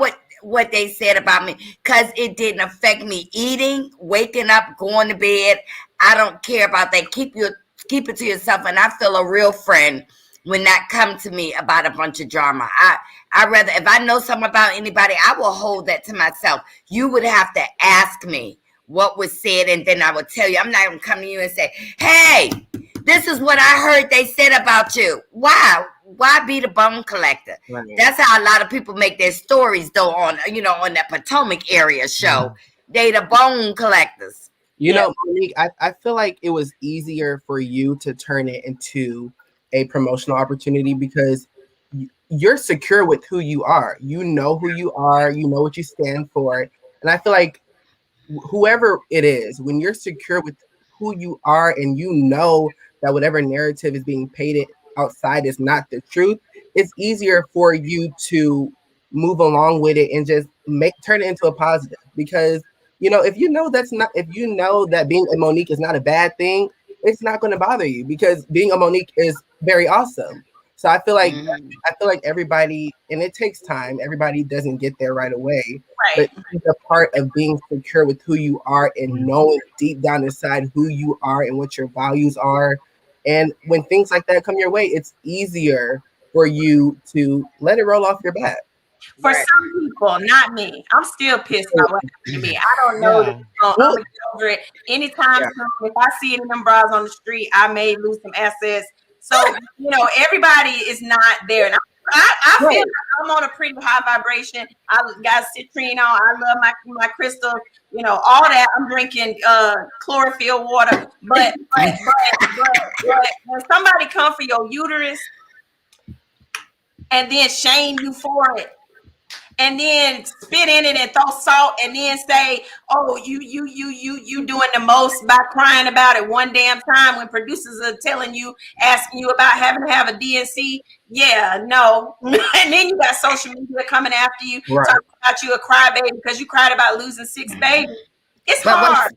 what they said about me because it didn't affect me eating, waking up, going to bed. I don't care about that. Keep it to yourself. And I feel a real friend when that come to me about a bunch of drama. I rather, if I know something about anybody, I will hold that to myself. You would have to ask me what was said, and then I will tell you. I'm not going to come to you and say, "Hey, this is what I heard they said about you." Why be the bone collector? Right. That's how a lot of people make their stories, though, on that Potomac area show. They the bone collectors. Monique, I feel like it was easier for you to turn it into a promotional opportunity because you're secure with who you are. You know who you are. You know what you stand for. And I feel like whoever it is, when you're secure with who you are and you know that whatever narrative is being painted outside is not the truth, it's easier for you to move along with it and just turn it into a positive. Because if you know that being a Monique is not a bad thing, it's not going to bother you because being a Monique is very awesome. So I feel like everybody, and it takes time. Everybody doesn't get there right away. Right. But it's a part of being secure with who you are and knowing deep down inside who you are and what your values are. And when things like that come your way, it's easier for you to let it roll off your back. For some people, not me. I'm still pissed about what happened to me. I don't know. Yeah. I'm gonna get over it anytime soon. If I see any of them bras on the street, I may lose some assets. So everybody is not there. And I feel like I'm on a pretty high vibration. I got citrine on. I love my crystals. All that. I'm drinking chlorophyll water. But when somebody come for your uterus and then shame you for it, and then spit in it and throw salt, and then say, "Oh, you doing the most by crying about it one damn time," when producers are asking you about having to have a DNC. Yeah, no. And then you got social media coming after you, talking about you a crybaby because you cried about losing 6 babies. It's hard.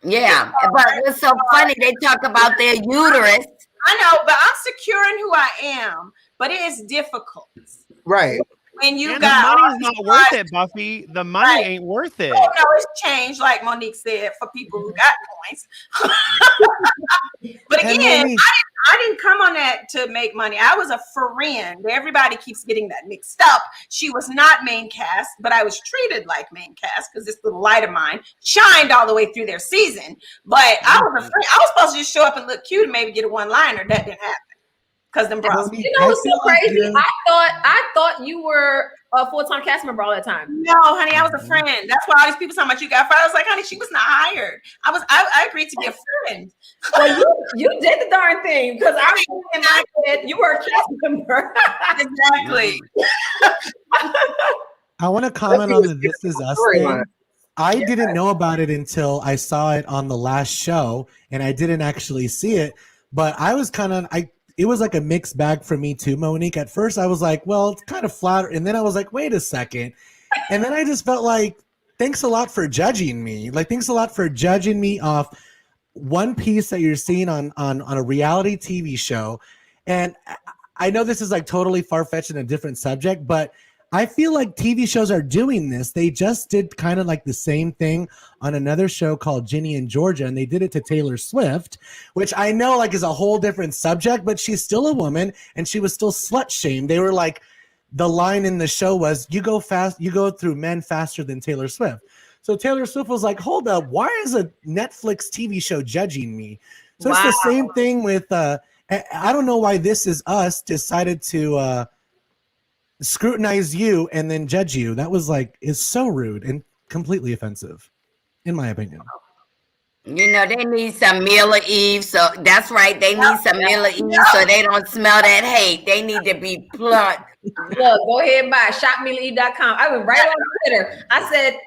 But it's so funny they talk about their uterus. I know, but I'm secure in who I am. But it is difficult, right? When you and got the money's not worth it, Buffy. The money ain't worth it. Oh no, it's changed, like Monique said, for people who got coins. But again, I didn't come on that to make money. I was a friend. Everybody keeps getting that mixed up. She was not main cast, but I was treated like main cast because this little light of mine shined all the way through their season. But I was a friend. I was supposed to just show up and look cute and maybe get a one-liner. That didn't happen. Because them bras. What's so crazy? I thought you were a full-time cast member all that time. No, honey, I was a friend. That's why all these people talking about you got fired. I was like, honey, she was not hired. I agreed to be a friend. Well, you did the darn thing because I was in my head you were a cast member. Exactly. I want to comment on the This Is Us thing. I didn't know about it until I saw it on the last show, and I didn't actually see it. But I was it was like a mixed bag for me too, Monique. At first, I was like, well, it's kind of flat. And then I was like, wait a second. And then I just felt like, thanks a lot for judging me. Like, thanks a lot for judging me off one piece that you're seeing on a reality TV show. And I know this is like totally far-fetched and a different subject, but I feel like TV shows are doing this. They just did kind of like the same thing on another show called Ginny and Georgia, and they did it to Taylor Swift, which I know like is a whole different subject, but she's still a woman and she was still slut shamed. They were like, the line in the show was, you go through men faster than Taylor Swift. So Taylor Swift was like, hold up, why is a Netflix TV show judging me? So it's the same thing with, I don't know why This Is Us decided to scrutinize you and then judge you. That was like, is so rude and completely offensive, in my opinion. They need some Mila Eve. So that's right. They need some Mila Eve so they don't smell that hate. They need to be plucked. Look, go ahead and buy shopmilaeve.com. I went right on Twitter. I said,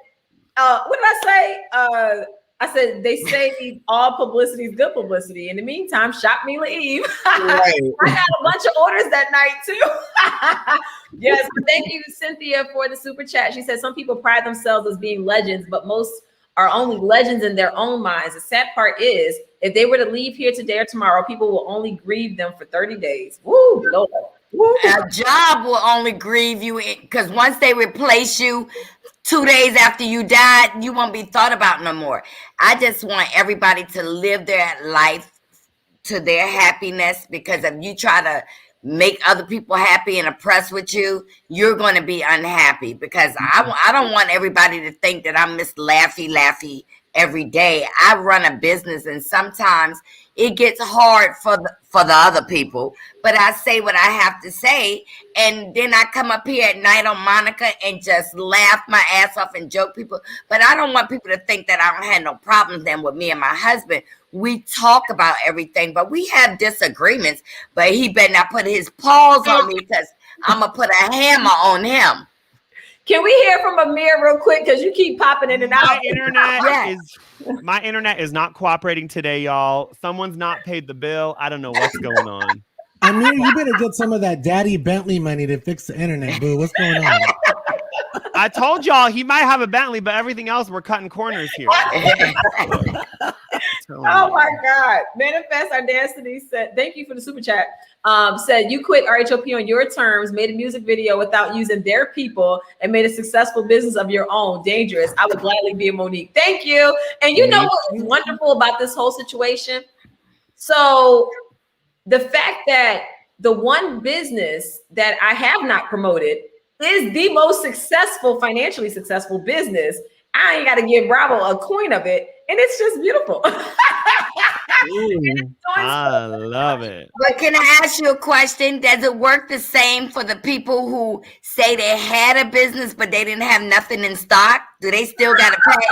what did I say? I said, they say all publicity is good publicity. In the meantime, shop Mila Eve. Right. I had a bunch of orders that night too. Yes, but thank you, Cynthia, for the super chat. She said, some people pride themselves as being legends, but most are only legends in their own minds. The sad part is, if they were to leave here today or tomorrow, people will only grieve them for 30 days. Woo, Lord. A job will only grieve you because once they replace you 2 days after you died, you won't be thought about no more. I just want everybody to live their life to their happiness, because if you try to make other people happy and oppress with you, you're going to be unhappy, because I don't want everybody to think that I'm Miss Laffy every day. I run a business, and sometimes it gets hard for the other people, but I say what I have to say, and then I come up here at night on Monica and just laugh my ass off and joke people. But I don't want people to think that I don't have no problems then with me and my husband. We talk about everything, but we have disagreements. But he better not put his paws on me, because I'm gonna put a hammer on him. Can we hear from Amir real quick? Because you keep popping in and out. My internet is not cooperating today, y'all. Someone's not paid the bill. I don't know what's going on. Amir, you better get some of that Daddy Bentley money to fix the internet, boo. What's going on? I told y'all he might have a Bentley, but everything else we're cutting corners here. Oh my God. Manifest Our Destiny said, thank you for the super chat. Said, you quit RHOP on your terms, made a music video without using their people, and made a successful business of your own. Dangerous. I would gladly be a Monique. Thank you. And you know what's wonderful about this whole situation? So the fact that the one business that I have not promoted is the most financially successful business. I ain't got to give Bravo a coin of it, and it's just beautiful. I love it. But can I ask you a question? Does it work the same for the people who say they had a business but they didn't have nothing in stock? Do they still got to pay?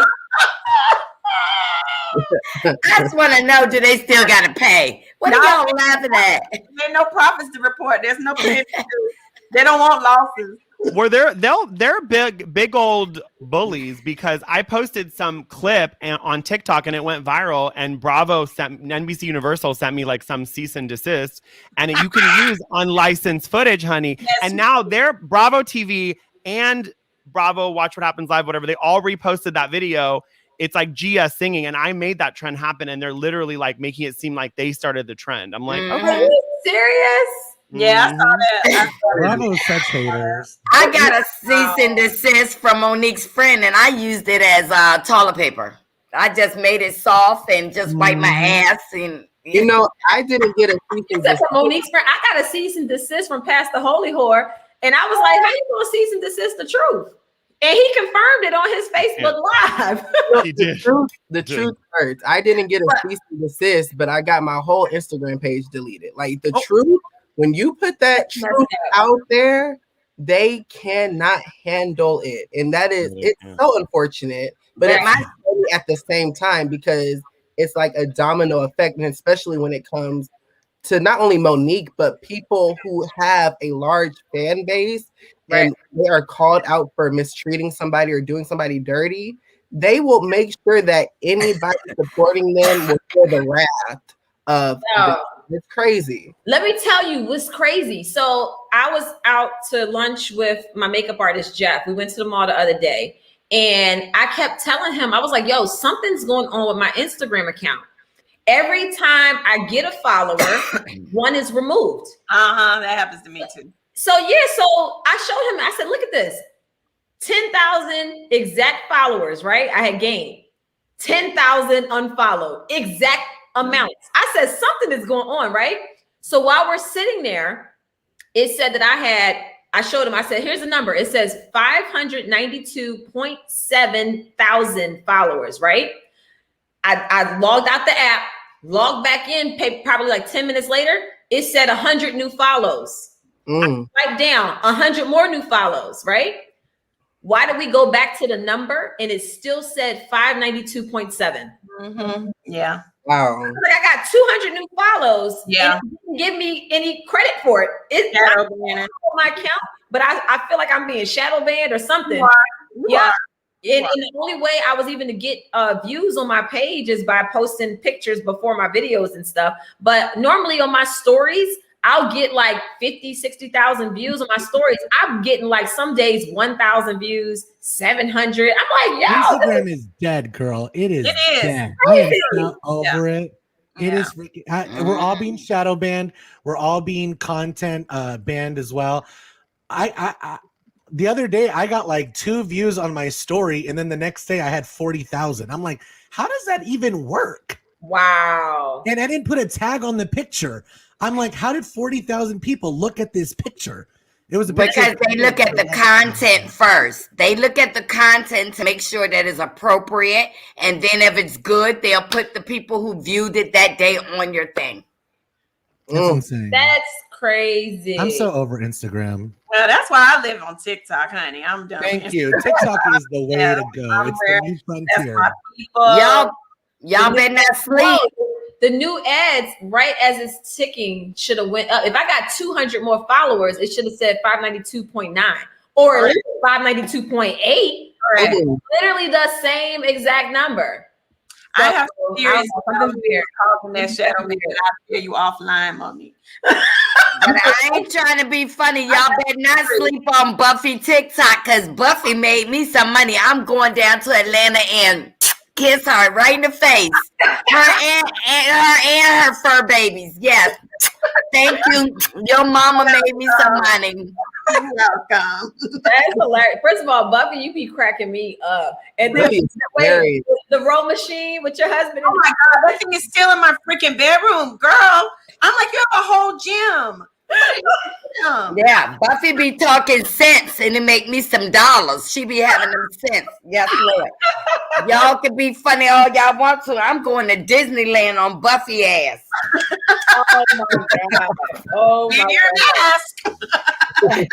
I just want to know, do they still got to pay? What are y'all laughing at? There's no profits to report. There's no pay. They don't want losses. Well, they're big old bullies, because I posted some clip on TikTok and it went viral, and NBC Universal sent me like some cease and desist, and you can use unlicensed footage, honey. Yes. And now they're Bravo TV and Bravo Watch What Happens Live, whatever, they all reposted that video. It's like Gia singing, and I made that trend happen, and they're literally like making it seem like they started the trend. I'm like, okay. Are you serious? Yeah, I saw that. Bravo such haters. I got a cease and desist from Monique's friend, and I used it as toilet paper. I just made it soft and just wipe my ass. And you know, I didn't get a cease and desist from Monique's friend. I got a cease and desist from Past the Holy Whore, and I was like, "How you gonna cease and desist the truth?" And he confirmed it on his Facebook Live. He did. The truth hurts. I didn't get a cease and desist, but I got my whole Instagram page deleted. Like the truth. When you put that truth out there, they cannot handle it. And that is, it's so unfortunate, but it's funny at the same time, because it's like a domino effect. And especially when it comes to not only Monique, but people who have a large fan base and they are called out for mistreating somebody or doing somebody dirty, they will make sure that anybody supporting them will feel the wrath of it's crazy. Let me tell you what's crazy. So I was out to lunch with my makeup artist, Jeff. We went to the mall the other day, and I kept telling him, I was like, yo, something's going on with my Instagram account. Every time I get a follower, one is removed. That happens to me too. So I showed him, I said, look at this. 10,000 exact followers, right? I had gained 10,000 unfollowed, exact amounts. I said something is going on, right? So while we're sitting there, it said that I showed him, I said, here's the number. It says 592.7 thousand followers, right? I logged out the app, logged back in, probably like 10 minutes later, it said 100 new follows. I write down 100 more new follows, right? Why did we go back to the number and it still said 592.7? Yeah. Wow. Like I got 200 new follows. Yeah. And it didn't give me any credit for it. It's not on my account, but I feel like I'm being shadow banned or something. Yeah. And the only way I was even to get views on my page is by posting pictures before my videos and stuff. But normally on my stories, I'll get like 50, 60,000 views on my stories. I'm getting like some days 1,000 views, 700. I'm like, yo, Instagram is dead, girl. It is dead. I am so over it. It is freaking. We're all being shadow banned. We're all being content banned as well. I the other day I got like 2 views on my story, and then the next day I had 40,000. I'm like, how does that even work? Wow. And I didn't put a tag on the picture. I'm like, how did 40,000 people look at this picture? It was because they look at the content first. They look at the content to make sure that it's appropriate, and then if it's good, they'll put the people who viewed it that day on your thing. That's insane. That's crazy. I'm so over Instagram. Well, that's why I live on TikTok, honey. I'm done. Thank you. TikTok is the way to go. It's the new frontier. Y'all better not sleep. The new ads, right as it's ticking, should have went up. If I got 200 more followers, it should have said 592.9 or 592.8. Literally the same exact number. I have serious something weird causing that shadow. I'll hear you offline, mommy. But I ain't trying to be funny. Y'all better not sleep on Buffie TikTok, because Buffy made me some money. I'm going down to Atlanta and kiss her right in the face. Her and her fur babies. Yes. Thank you. Your mama made me some money. You're welcome. That's hilarious. First of all, Buffy, you be cracking me up. And then the row machine with your husband. Oh my God, that thing is still in my freaking bedroom, girl. I'm like, you have a whole gym. Yeah, Buffy be talking sense and it make me some dollars. She be having them sense. Yes, Lord. Y'all can be funny all y'all want to. I'm going to Disneyland on Buffy ass. Oh my God. Oh my God.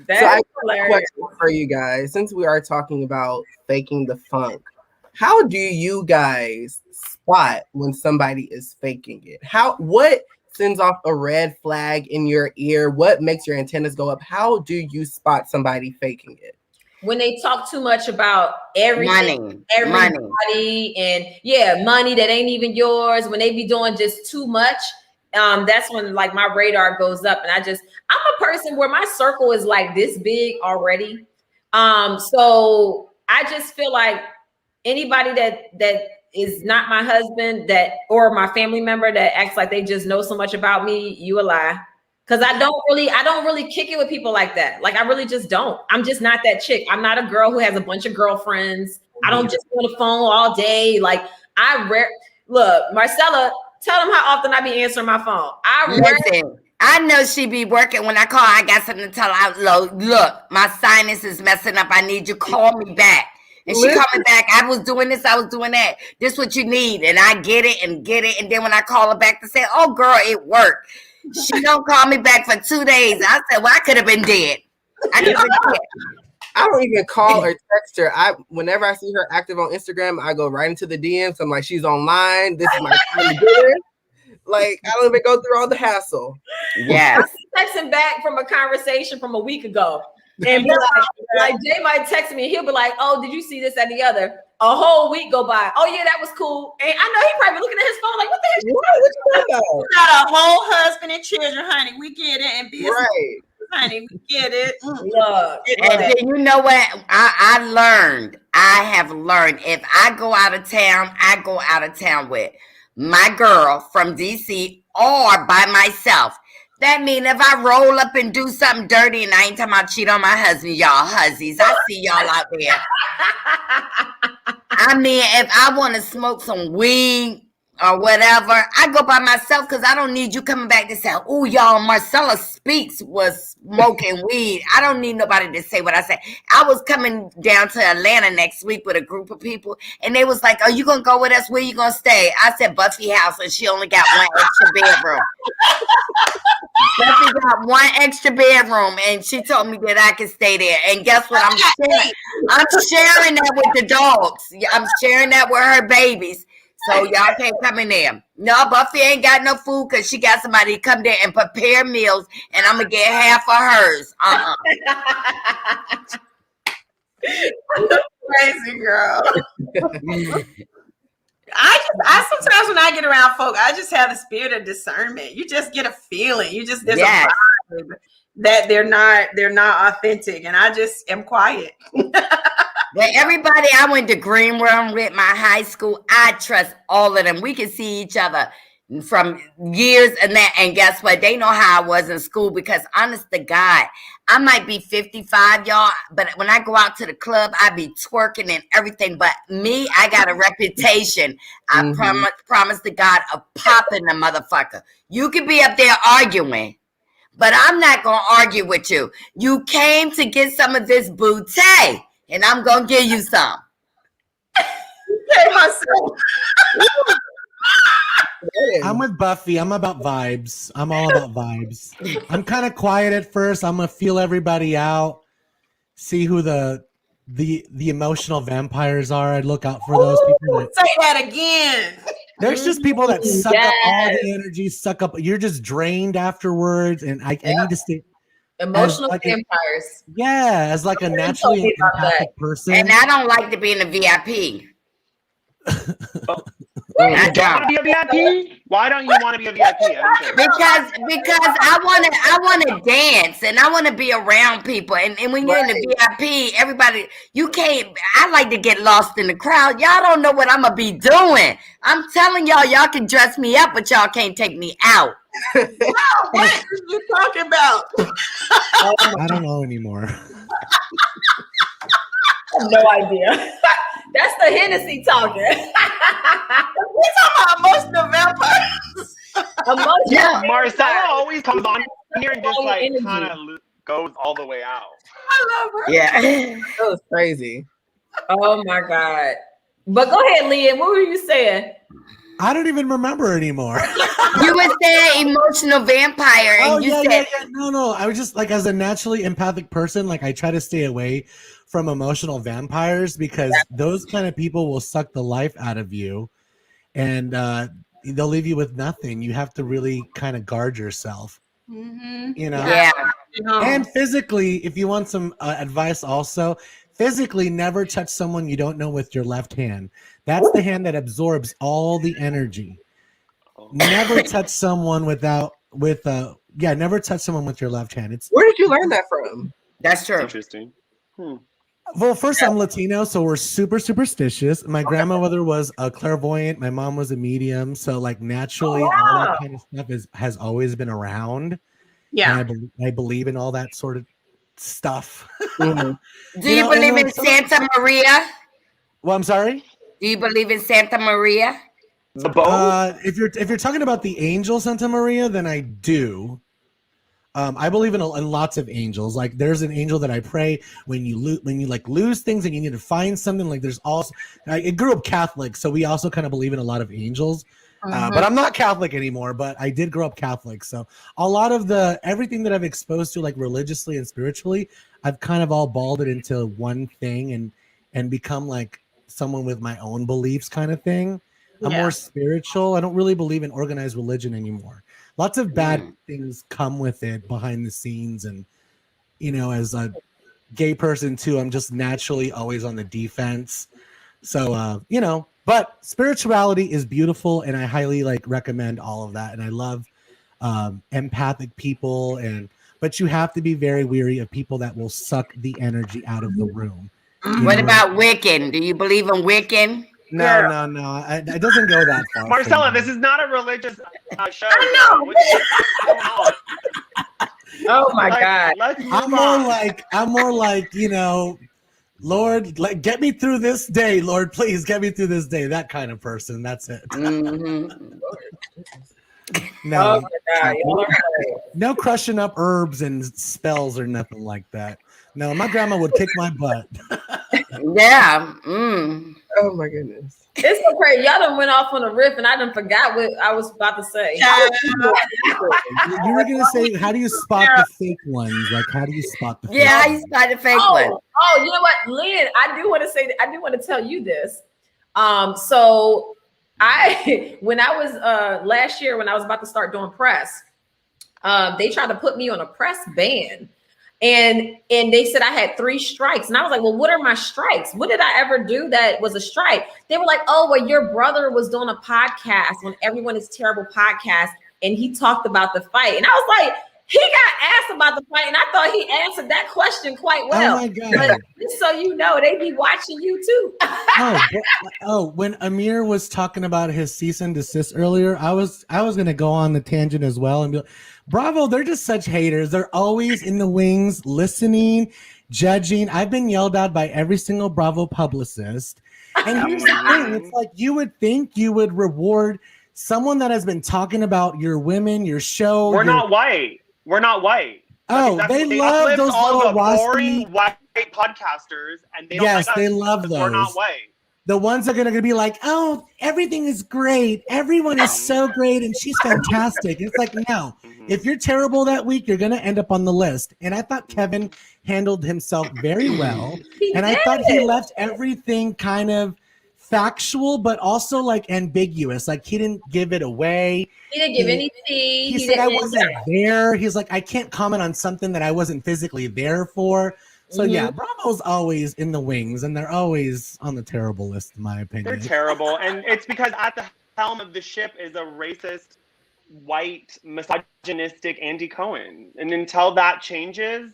That's so I have a hilarious. question for you guys. Since we are talking about faking the funk, how do you guys spot when somebody is faking it? What sends off a red flag in your ear? What makes your antennas go up? How do you spot somebody faking it? When they talk too much about everything, everybody, money. And money that ain't even yours. When they be doing just too much, that's when like my radar goes up. And I'm a person where my circle is like this big already. So I just feel like anybody that is not my husband or my family member that acts like they just know so much about me, you a lie. Cause I don't really kick it with people like that. Like I really just don't. I'm just not that chick. I'm not a girl who has a bunch of girlfriends. I don't just go on the phone all day. Like look, Marcella, tell them how often I be answering my phone. I know she be working. When I call, I got something to tell her. Look, my sinus is messing up. I need you. Call me back. And she called me back. I was doing this. I was doing that. This what you need. And I get it. And then when I call her back to say, oh, girl, it worked. She don't call me back for 2 days. I said, well, I could have been dead. I don't even call or text her. Whenever I see her active on Instagram, I go right into the DMs. I'm like, she's online. This is my time to get her. Like, I don't even go through all the hassle. Yes. Texting back from a conversation from a week ago. And be like Jay might text me and he'll be like, oh, did you see this and the other? A whole week go by. Oh, yeah, that was cool. And I know he probably looking at his phone like, what the heck? What you talking about? You got a whole husband and children, honey. We get it. And business, right. Honey, we get it. And then you know what? I have learned if I go out of town, I go out of town with my girl from DC or by myself. That mean if I roll up and do something dirty, and I ain't talking about cheat on my husband, y'all hussies. I see y'all out there. I mean, if I want to smoke some weed or whatever, I go by myself because I don't need you coming back to say, oh, y'all, Marcella Speaks was smoking weed. I don't need nobody to say what I said. I was coming down to Atlanta next week with a group of people, and they was like, are you going to go with us? Where you going to stay? I said, Buffy house, and she only got one extra bedroom. Buffy got one extra bedroom, and she told me that I could stay there. And guess what? I'm sharing that with the dogs. I'm sharing that with her babies. So y'all can't come in there. No, Buffy ain't got no food because she got somebody to come there and prepare meals, and I'm gonna get half of hers. Crazy girl. I sometimes when I get around folk, I just have the spirit of discernment. You just get a feeling. You just there's a vibe that they're not authentic, and I just am quiet. But everybody I went to Green Room with, my high school, I trust all of them. We can see each other from years and that. And guess what? They know how I was in school because honest to God, I might be 55, y'all, but when I go out to the club, I be twerking and everything. But me, I got a reputation. I promise to God of popping the motherfucker. You could be up there arguing, but I'm not going to argue with you. You came to get some of this booty. And I'm going to give you some. I'm with Buffy. I'm about vibes. I'm all about vibes. I'm kind of quiet at first. I'm going to feel everybody out. See who the emotional vampires are. I'd look out for those people. Say that again. There's just people that suck up all the energy, suck up. You're just drained afterwards. And I need to stay. Emotional vampires. As like a naturally empathic person. And I don't like to be in the VIP. You want to be a VIP? Why don't you want to be a VIP? Because I want to dance and I want to be around people. And when you're in the VIP, everybody, you can't. I like to get lost in the crowd. Y'all don't know what I'm gonna be doing. I'm telling y'all can dress me up, but y'all can't take me out. What are you talking about? I don't know anymore. I have no idea. That's the Hennessy talking. We're talking about emotional vampires. Emotional. Marcella always comes on here and just like Energy. kind of goes all the way out. I love her. Yeah. That was crazy. Oh my God. But go ahead, Leah. What were you saying? I don't even remember anymore. You were saying emotional vampire, and you said No. I was just like, as a naturally empathic person, like I try to stay away from emotional vampires because those kind of people will suck the life out of you, and they'll leave you with nothing. You have to really kind of guard yourself. Mm-hmm. You know. yeah. And physically, if you want some advice, also physically, never touch someone you don't know with your left hand. That's the hand that absorbs all the energy. Never touch someone never touch someone with your left hand. Where did you learn that from? That's true. Interesting. Well, first, I'm Latino, so we're super superstitious. My grandmother was a clairvoyant. My mom was a medium. So, like, naturally, all that kind of stuff has always been around. Yeah. And I believe in all that sort of stuff. Do you believe in Santa Maria? Well, I'm sorry? Do you believe in Santa Maria? The bow? If you're talking about the angel Santa Maria, then I do. I believe in lots of angels. Like there's an angel that I pray when you lose things and you need to find something. Like there's also I grew up Catholic, so we also kind of believe in a lot of angels. But I'm not Catholic anymore. But I did grow up Catholic, so a lot of everything that I've exposed to, like religiously and spiritually, I've kind of all balled it into one thing and become like someone with my own beliefs, kind of thing. I'm more spiritual. I don't really believe in organized religion anymore. Lots of bad things come with it behind the scenes. And, as a gay person too, I'm just naturally always on the defense. So, but spirituality is beautiful and I highly recommend all of that. And I love empathic people but you have to be very weary of people that will suck the energy out of the room. What about Wiccan? Do you believe in Wiccan? No. It doesn't go that far. Marcella, this is not a religious show. I know. Oh my God. I'm more like, Lord, get me through this day. Lord, please get me through this day. That kind of person. That's it. Mm-hmm. No, Oh my God. no crushing up herbs and spells or nothing like that. No, my grandma would kick my butt. Yeah. Oh my goodness. It's so crazy. Y'all done went off on a riff and I done forgot what I was about to say. You were gonna say, how do you spot the fake ones? Like, how do you spot the fake Yeah, ones? you spot the fake one. Oh, you know what, Lynn? I do want to say that. I do want to tell you this. So when I was last year when I was about to start doing press, they tried to put me on a press ban. And they said I had 3 strikes. And I was like, well, what are my strikes? What did I ever do that was a strike? They were like, oh, well, your brother was doing a podcast on Everyone Is Terrible podcast. And he talked about the fight. And I was like, he got asked about the fight. And I thought he answered that question quite well. Oh my God. But just so you know, they be watching you too. When Amir was talking about his cease and desist earlier, I was going to go on the tangent as well and be like, Bravo, they're just such haters. They're always in the wings, listening, judging. I've been yelled at by every single Bravo publicist. And here's the thing. It's like you would think you would reward someone that has been talking about your women, your show. We're not white. We're not white. Oh, they love those little boring white podcasters. And they don't they love those. We're not white. The ones that are going to be like, oh, everything is great. Everyone is so great. And she's fantastic. It's like, no, if you're terrible that week, you're going to end up on the list. And I thought Kevin handled himself very well. I thought he left everything kind of factual, but also ambiguous. Like he didn't give it away. He didn't give any tea. He said, I wasn't there. He's like, I can't comment on something that I wasn't physically there for. So yeah, Bravo's always in the wings, and they're always on the terrible list, in my opinion. They're terrible, and it's because at the helm of the ship is a racist, white, misogynistic Andy Cohen. And until that changes,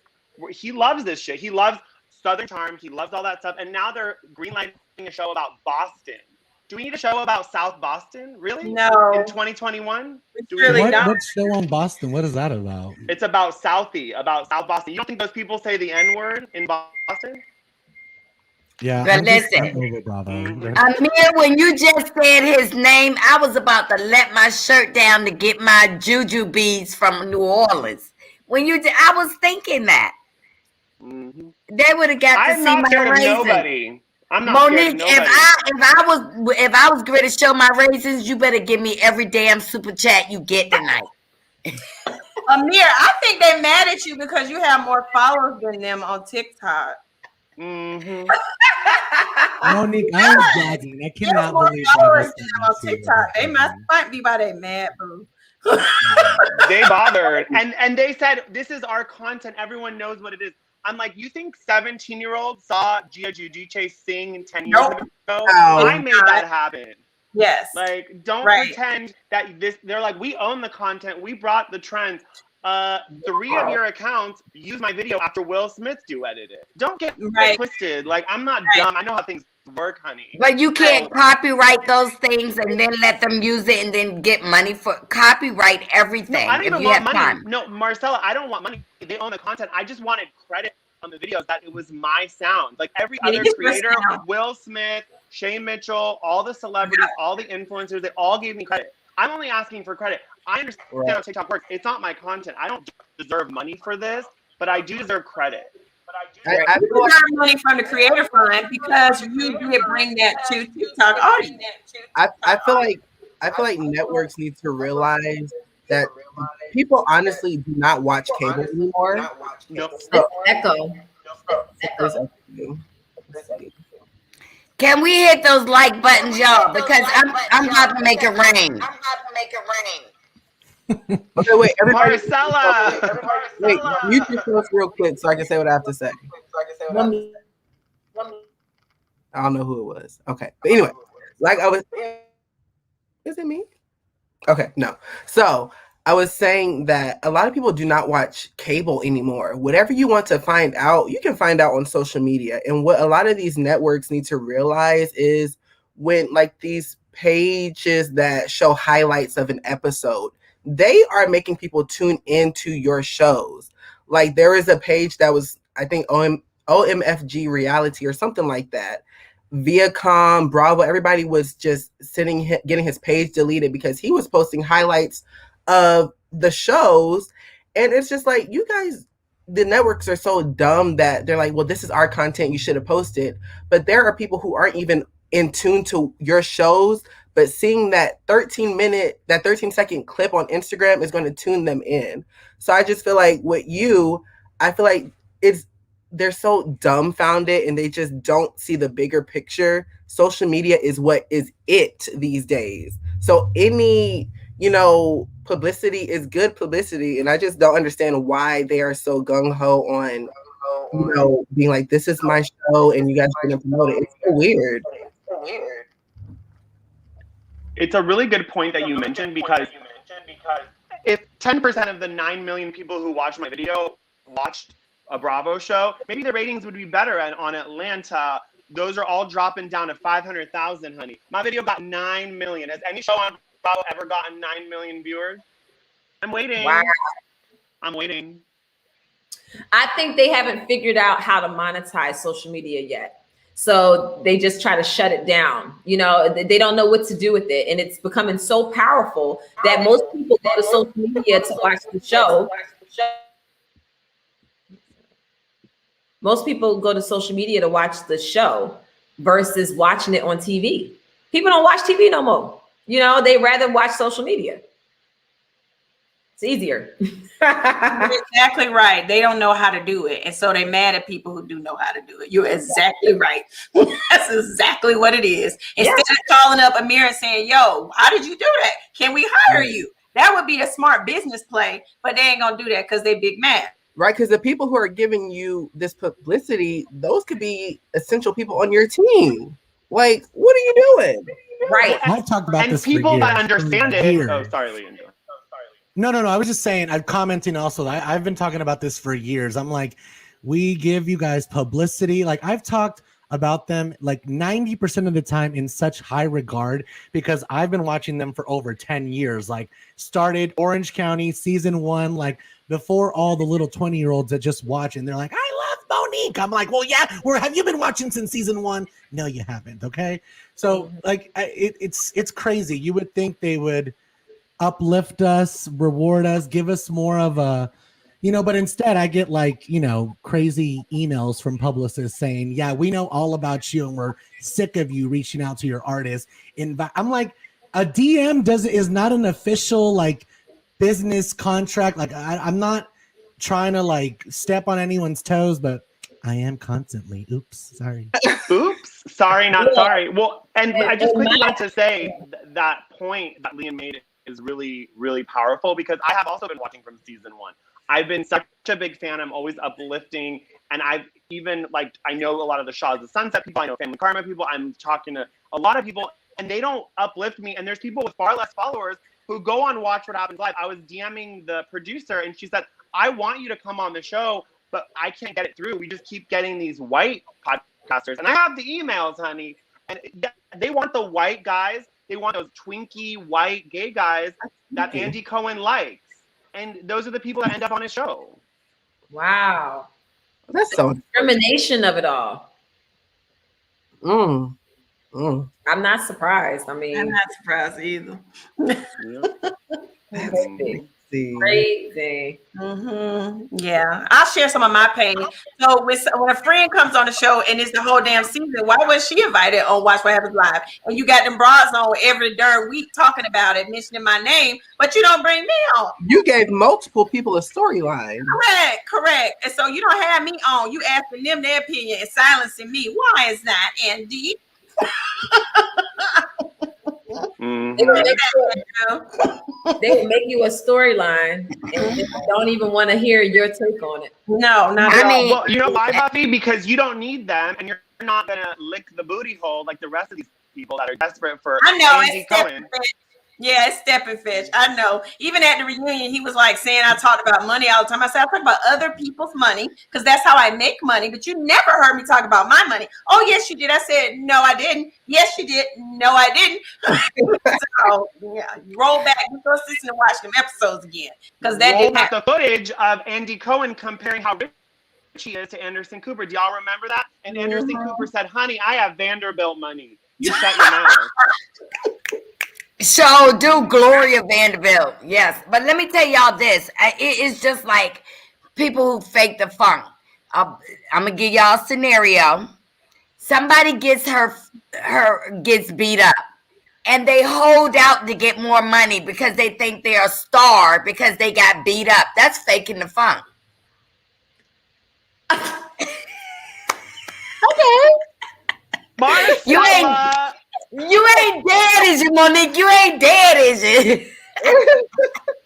he loves this shit. He loves Southern Charm. He loves all that stuff. And now they're greenlighting a show about Boston. Do we need a show about South Boston? Really? No. In 2021? What show on Boston? What is that about? It's about South Boston. You don't think those people say the N-word in Boston? Yeah, But listen, over Bravo. Amir, when you just said his name, I was about to let my shirt down to get my juju beads from New Orleans. I was thinking that they would have got to I'm see not my scared of raisins. nobody. I'm not scared Monique, of nobody. if I was going to show my raisins, you better give me every damn super chat you get tonight. Amir, I think they're mad at you because you have more followers than them on TikTok. Monique, I'm gagging. I cannot believe followers than them on TikTok. They might be by they mad, boo. They bothered, and they said this is our content. Everyone knows what it is. I'm like, you think 17-year-olds saw Gia Giudice sing 10 years ago? I made that happen. Yes. Like, don't pretend that they're like, we own the content. We brought the trends. 3 of your accounts use my video after Will Smith duetted it. Don't get twisted. Like, I'm not dumb. I know how things work, honey. But you can't copyright those things and then let them use it and then get money for copyright everything. No, I don't even want money. Time. No, Marcella, I don't want money. They own the content. I just wanted credit on the videos that it was my sound. Like every other creator, Will Smith, Shay Mitchell, all the celebrities, all the influencers, they all gave me credit. I'm only asking for credit. I understand how TikTok works. It's not my content. I don't deserve money for this, but I do deserve credit. I deserve money from the creator fund because you did bring that to TikTok audience. I feel like networks need to realize that people honestly do not watch cable anymore. Nope. So, echo. Can we hit those like buttons, y'all? Because I'm about to make it rain. Okay, wait, everybody. Marcella. Wait, you just post real quick so I can say what I have to say. I don't know who it was. Okay, but anyway, like I was. Is it me? Okay, no. So I was saying that a lot of people do not watch cable anymore. Whatever you want to find out, you can find out on social media. And what a lot of these networks need to realize is when like these pages that show highlights of an episode, they are making people tune into your shows. Like there is a page that was, I think, OMFG reality or something like that. Viacom, Bravo, everybody was just getting his page deleted because he was posting highlights of the shows. And it's just like, you guys, the networks are so dumb that they're like, well, this is our content, you should have posted. But there are people who aren't even in tune to your shows, but seeing that 13-second clip on Instagram is going to tune them in. So I just feel like I feel like they're so dumbfounded and they just don't see the bigger picture. Social media is what is it these days. So any, publicity is good publicity. And I just don't understand why they are so gung-ho on, being like, this is my show and you guys are going to promote it. It's so weird. It's a really good point that you mentioned because if 10% of the 9 million people who watched my video watched a Bravo show, maybe the ratings would be better on Atlanta. Those are all dropping down to 500,000, honey. My video got 9 million. Has any show on Bravo ever gotten 9 million viewers? I'm waiting. Wow. I'm waiting. I think they haven't figured out how to monetize social media yet. So they just try to shut it down. They don't know what to do with it. And it's becoming so powerful that most people go to social media to watch the show. Most people go to social media to watch the show versus watching it on TV. People don't watch TV no more. They rather watch social media. It's easier. You're exactly right. They don't know how to do it. And so they're mad at people who do know how to do it. You're exactly right. That's exactly what it is. Instead of calling up Amir and saying, yo, how did you do that? Can we hire you? That would be a smart business play, but they ain't going to do that because they big mad. Right, because the people who are giving you this publicity, those could be essential people on your team. Like, what are you doing? Right. I've talked about this people for years. that understand it. Oh, sorry, Leandro. No. I was just saying, I'm commenting also. I've been talking about this for years. I'm like, we give you guys publicity. Like, I've talked about them like 90% of the time in such high regard because I've been watching them for over 10 years. Like, started Orange County season 1, like before all the little 20-year-olds that just watch and they're like, I love Monique. I'm like, well, yeah, have you been watching since season 1? No, you haven't. Okay. So like, it's crazy. You would think they would uplift us, reward us, give us more of a, but instead I get like, crazy emails from publicists saying, yeah, we know all about you and we're sick of you reaching out to your artists. I'm like, a DM is not an official like business contract. Like I'm not trying to like step on anyone's toes, but I am constantly. Oops, sorry. Oops, sorry, not sorry. Well, and I just quickly want to say that point that Liam made is really, really powerful because I have also been watching from season 1. I've been such a big fan. I'm always uplifting. And I've even I know a lot of the Shaws of Sunset people. I know Family Karma people. I'm talking to a lot of people and they don't uplift me. And there's people with far less followers who go on Watch What Happens Live. I was DMing the producer and she said, I want you to come on the show, but I can't get it through. We just keep getting these white podcasters. And I have the emails, honey. And they want the white guys. They want those twinkie white gay guys that Andy Cohen likes. And those are the people that end up on his show. Wow. That's so discrimination of it all. Mm. I'm not surprised. I mean, I'm not surprised either. Crazy. Yeah, I'll share some of my pain. So when a friend comes on the show and it's the whole damn season, why was she invited on Watch What Happens Live? And you got them bras on every darn week talking about it, mentioning my name, but you don't bring me on. You gave multiple people a storyline. Correct. And so you don't have me on. You asking them their opinion and silencing me. Why is that, Andy? They will make you a storyline and don't even want to hear your take on it. No, not at all. Well, you know why, Buffy? Because you don't need them and you're not gonna lick the booty hole like the rest of these people that are desperate for Andy Cohen. Yeah, it's step and fetch. I know. Even at the reunion, he was like saying I talked about money all the time. I said I talk about other people's money because that's how I make money. But you never heard me talk about my money. Oh, yes, you did. I said, no, I didn't. Yes, you did. No, I didn't. So, yeah, roll back. You go sit and watch them episodes again because that didn't happen. The footage of Andy Cohen comparing how rich he is to Anderson Cooper. Do y'all remember that? And Anderson Cooper said, honey, I have Vanderbilt money. You shut your mouth. So do Gloria Vanderbilt, yes. But let me tell y'all this. It is just like people who fake the funk. I'm gonna give y'all a scenario. Somebody gets gets beat up, and they hold out to get more money because they think they're a star because they got beat up. That's faking the funk. Okay. Marcella. You ain't dead, is you, Monique? You ain't dead, is you?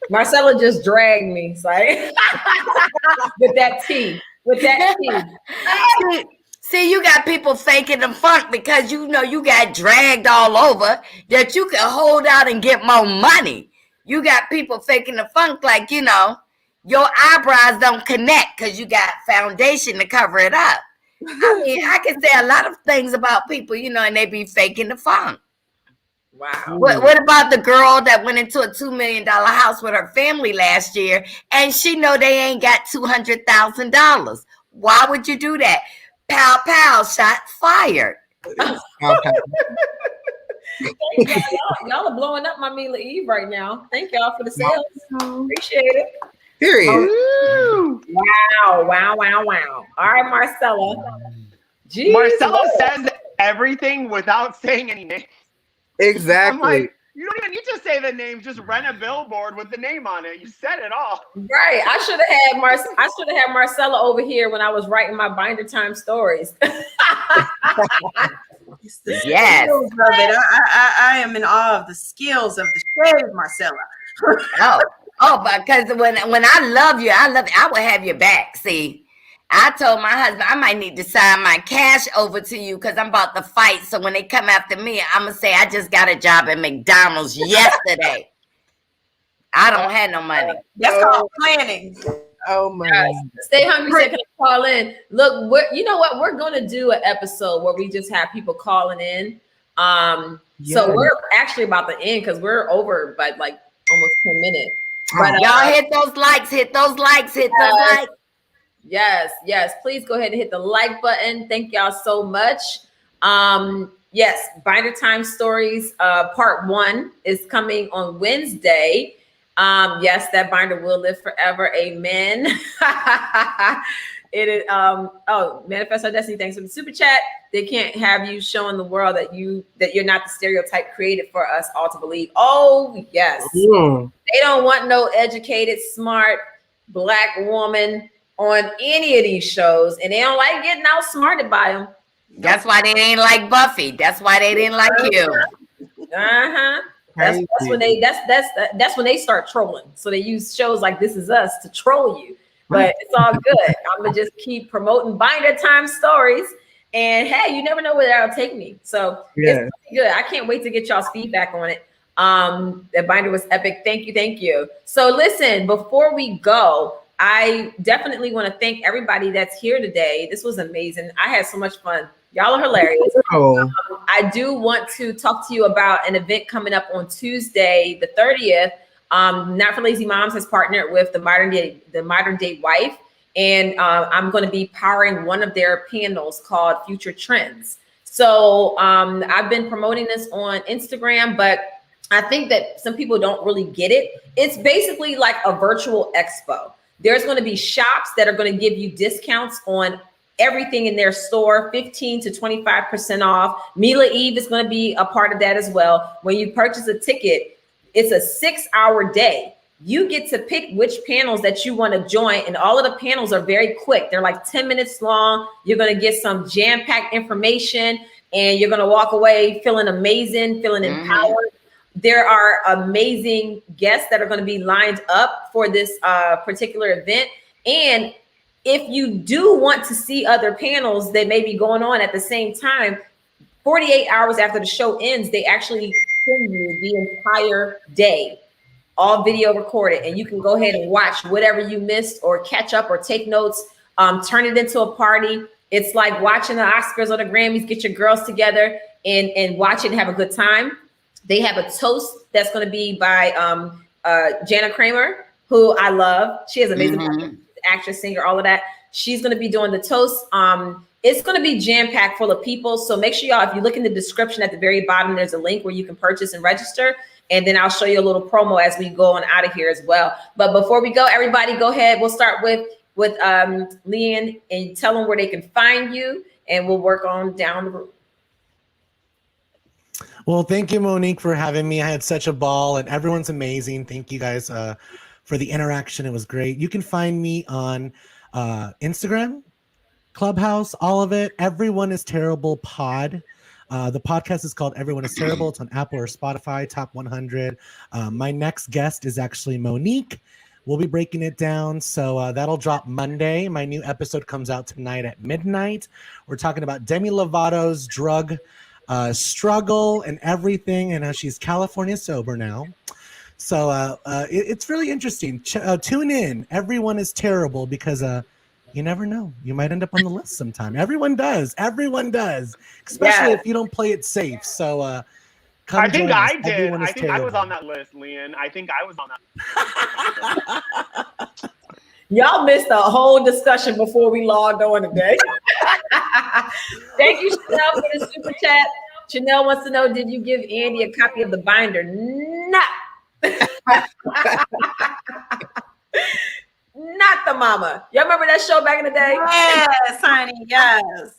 Marcella just dragged me, sorry. With that tea. See, you got people faking the funk because you know you got dragged all over that you can hold out and get more money. You got people faking the funk like, your eyebrows don't connect because you got foundation to cover it up. I mean, I can say a lot of things about people, and they be faking the funk. Wow. What about the girl that went into a $2 million house with her family last year and she know they ain't got $200,000? Why would you do that? Pow, pow, shot fired. Y'all are blowing up my Mila Eve right now. Thank y'all for the sales. Appreciate it. Period. Wow. All right, Marcella. Jeez. Marcella says everything without saying any names. Exactly. I'm like, you don't even need to say the name. Just rent a billboard with the name on it. You said it all. Right. I should have had Marcella over here when I was writing my Bindertime stories. Yes. I am in awe of the skills of the shade, Marcella. Because when I love you, I will have your back. See, I told my husband I might need to sign my cash over to you because I'm about to fight. So when they come after me, I'm going to say I just got a job at McDonald's yesterday. I don't have no money. That's called planning. Oh my God. Stay hungry. Say, can I call in? Look, you know what? We're going to do an episode where we just have people calling in. So we're actually about to end because we're over by like almost 10 minutes. But y'all hit those likes, hit those likes. Yes. Please go ahead and hit the like button. Thank y'all so much. Yes, Bindertime Stories part 1 is coming on Wednesday. Yes, that binder will live forever. Amen. It is Manifest Our Destiny. Thanks for the super chat. They can't have you showing the world that you're not the stereotype created for us all to believe. Oh, yes. They don't want no educated, smart Black woman on any of these shows, and they don't like getting outsmarted by them. That's why they didn't like Buffy. That's why they didn't like you. That's when they start trolling. So they use shows like This Is Us to troll you. But it's all good. I'm gonna just keep promoting Bindertime Stories, and hey, you never know where that'll take me. So it's good. I can't wait to get y'all's feedback on it. That binder was epic. Thank you. So listen, before we go, I definitely want to thank everybody that's here today. This was amazing. I had so much fun. Y'all are hilarious. I do want to talk to you about an event coming up on Tuesday, the 30th. Not for Lazy Moms has partnered with the Modern Day Wife, and I'm going to be powering one of their panels called Future Trends. So I've been promoting this on Instagram, but I think that some people don't really get it. It's basically like a virtual expo. There's going to be shops that are going to give you discounts on everything in their store, 15 to 25% off. Mila Eve is going to be a part of that as well. When you purchase a ticket, it's a 6-hour day. You get to pick which panels that you want to join, and all of the panels are very quick. They're like 10 minutes long. You're going to get some jam-packed information, and you're going to walk away feeling amazing, feeling empowered. There are amazing guests that are going to be lined up for this particular event. And if you do want to see other panels that may be going on at the same time, 48 hours after the show ends, they actually send you the entire day, all video recorded, and you can go ahead and watch whatever you missed or catch up or take notes, turn it into a party. It's like watching the Oscars or the Grammys. Get your girls together and watch it and have a good time. They have a toast that's going to be by Jana Kramer, who I love. She has amazing actress, singer, all of that. She's going to be doing the toast. It's going to be jam-packed full of people. So make sure y'all, if you look in the description at the very bottom, there's a link where you can purchase and register. And then I'll show you a little promo as we go on out of here as well. But before we go, everybody go ahead. We'll start with Leanne and tell them where they can find you, and we'll work on down the road. Well, thank you, Monique, for having me. I had such a ball, and everyone's amazing. Thank you guys for the interaction. It was great. You can find me on Instagram, Clubhouse, all of it. Everyone is Terrible Pod. The podcast is called Everyone is Terrible. It's on Apple or Spotify, top 100. My next guest is actually Monique. We'll be breaking it down. So that'll drop Monday. My new episode comes out tonight at midnight. We're talking about Demi Lovato's drug struggle and everything, and how she's California sober now. So it's really interesting. Tune in. Everyone is Terrible, because you never know. You might end up on the list sometime. Everyone does. Especially if you don't play it safe. So I think I did. I think I was on that list, Leanne. I think I was on that. Y'all missed a whole discussion before we logged on today. Thank you, Chanel, for the super chat. Chanel wants to know, did you give Andy a copy of the binder? No. Not the mama. Y'all remember that show back in the day? Yes, honey. Yes.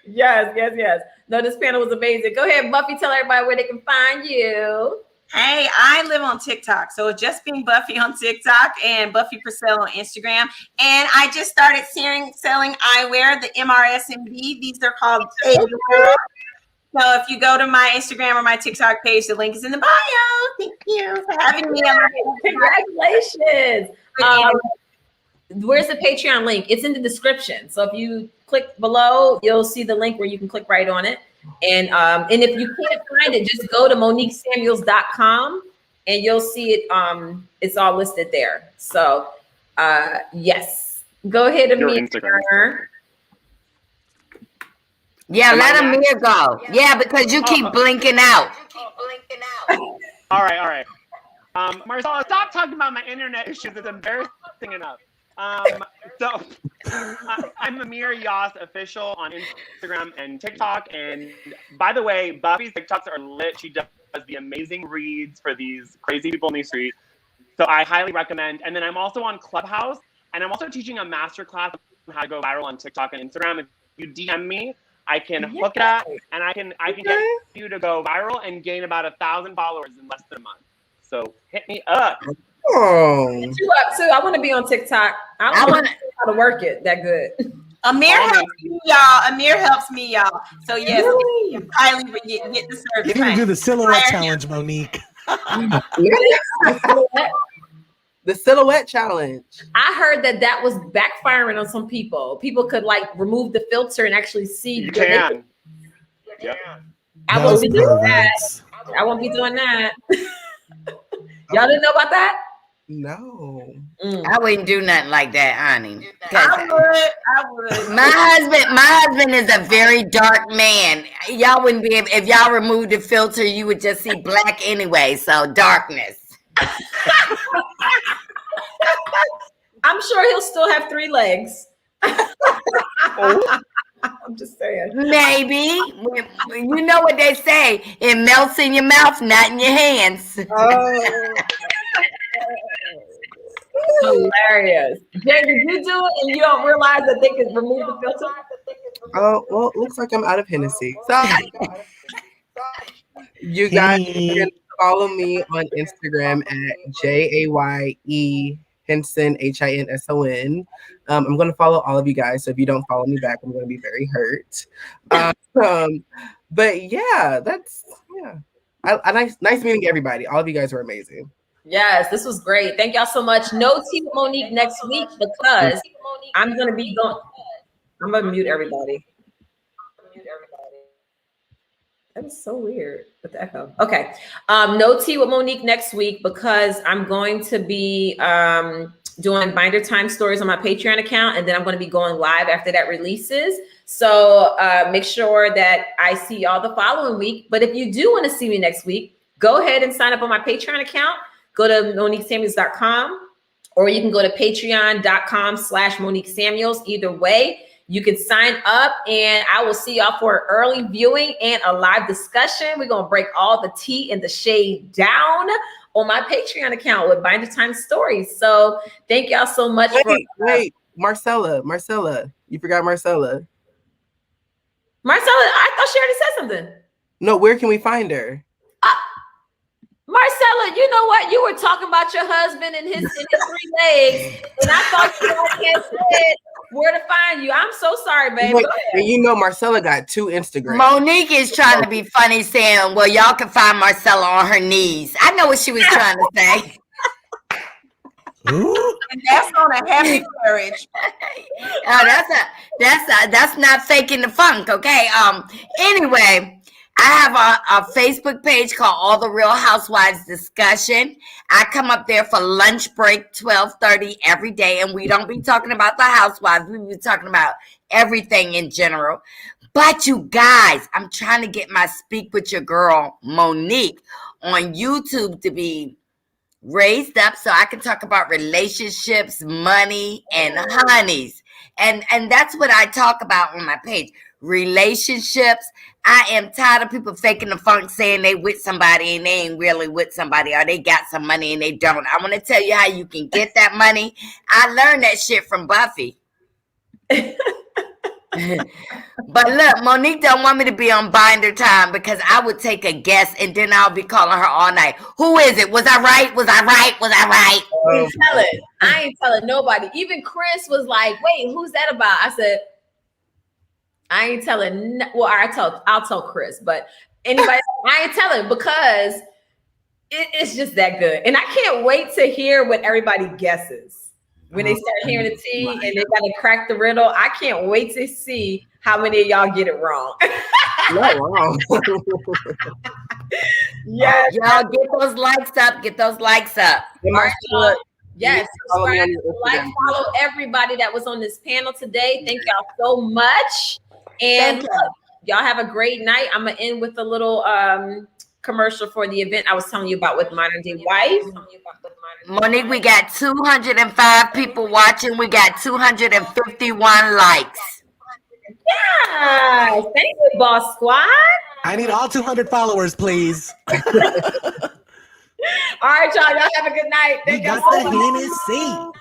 Yes. No, this panel was amazing. Go ahead, Buffy. Tell everybody where they can find you. Hey, I live on TikTok. So just being Buffy on TikTok and Buffie Purselle on Instagram. And I just started selling eyewear, the MRSMB. These are called Taylor. So if you go to my Instagram or my TikTok page, the link is in the bio. Thank you for having me. Congratulations. Where's the Patreon link? It's in the description. So if you click below, you'll see the link where you can click right on it. And if you can't find it, just go to MoniqueSamuels.com and you'll see it. It's all listed there. So yes, go ahead, Amir. Yeah, let Amir go. Yeah, because you keep blinking out. All right. Marcella, stop talking about my internet issues. It's embarrassing enough. So I'm Amir Yas official on Instagram and TikTok. And by the way, Buffy's TikToks are lit. She does the amazing reads for these crazy people in the street. So I highly recommend. And then I'm also on Clubhouse, and I'm also teaching a masterclass on how to go viral on TikTok and Instagram. If you DM me, I can hook that, and I can get you to go viral and gain about 1,000 followers in less than a month. So hit me up. Oh, you up too. I want to be on TikTok. I don't know how to work it that good. Amir helps me, y'all. Amir helps me, y'all. So yes, Really? highly get the service. You need to do the silhouette challenge, Monique. the silhouette challenge. I heard that was backfiring on some people. People could like remove the filter and actually see. You can. Yep. I won't be doing that. I won't be doing that. Y'all didn't know about that? No. I wouldn't do nothing like that, honey. I would. My husband is a very dark man. Y'all wouldn't be able, if y'all removed the filter, you would just see black anyway. So darkness. I'm sure he'll still have 3 legs. I'm just saying. Maybe. You know what they say. It melts in your mouth, not in your hands. Oh. Hilarious. Jay, did you do it and you don't realize that they can remove the filter? Oh, well, it looks like I'm out of Hennessy. So you guys can follow me on Instagram at JAYE Henson, HINSON. I'm going to follow all of you guys. So if you don't follow me back, I'm going to be very hurt. But yeah, nice meeting everybody. All of you guys were amazing. Yes, this was great. Thank y'all so much. No tea with Monique next week because I'm going to be going. I'm going to mute everybody. That was so weird with the echo. Okay. No tea with Monique next week because I'm going to be doing Bindertime stories on my Patreon account. And then I'm going to be going live after that releases. So make sure that I see y'all the following week. But if you do want to see me next week, go ahead and sign up on my Patreon account. Go to MoniqueSamuels.com, or you can go to patreon.com/Monique Samuels. Either way, you can sign up and I will see y'all for an early viewing and a live discussion. We're going to break all the tea and the shade down on my Patreon account with Bindertime stories. So thank y'all so much. Wait, Marcella, you forgot Marcella. Marcella, I thought she already said something. No, where can we find her? Marcella, you know what? You were talking about your husband and his 3 legs, and I thought you had said where to find you. I'm so sorry, baby. Wait, and you know Marcella got 2 Instagrams. Monique is trying to be funny, saying, well, y'all can find Marcella on her knees. I know what she was trying to say. And that's on a happy marriage. That's not faking the funk, okay? Anyway, I have a Facebook page called All the Real Housewives Discussion. I come up there for lunch break, 12:30 every day, and we don't be talking about the housewives. We be talking about everything in general. But you guys, I'm trying to get my Speak With Your Girl, Monique, on YouTube to be raised up so I can talk about relationships, money, and honeys. And that's what I talk about on my page. Relationships. I am tired of people faking the funk, saying they with somebody and they ain't really with somebody, or they got some money and they don't. I want to tell you how you can get that money. I learned that shit from Buffy. But look, Monique don't want me to be on Bindertime because I would take a guess and then I'll be calling her all night. Who is it? Was I right? Was I right? Was I right? I ain't telling nobody. Even Chris was like, wait, who's that about? I said, I ain't telling. Well, I'll tell Chris, but anybody, I ain't telling because it's just that good. And I can't wait to hear what everybody guesses when they start hearing the tea and they got to crack the riddle. I can't wait to see how many of y'all get it wrong. Not wrong. Yes, y'all get those likes up. Get those likes up. Yes, subscribe, follow everybody that was on this panel today. Thank y'all so much. And y'all have a great night. I'm gonna end with a little commercial for the event I was telling you about with Modern Day Wife. Monique, we got 205 people watching. We got 251 likes. Yeah, thank you, Boss Squad. I need all 200 followers, please. All right, y'all. Y'all have a good night. We got the Hennessy.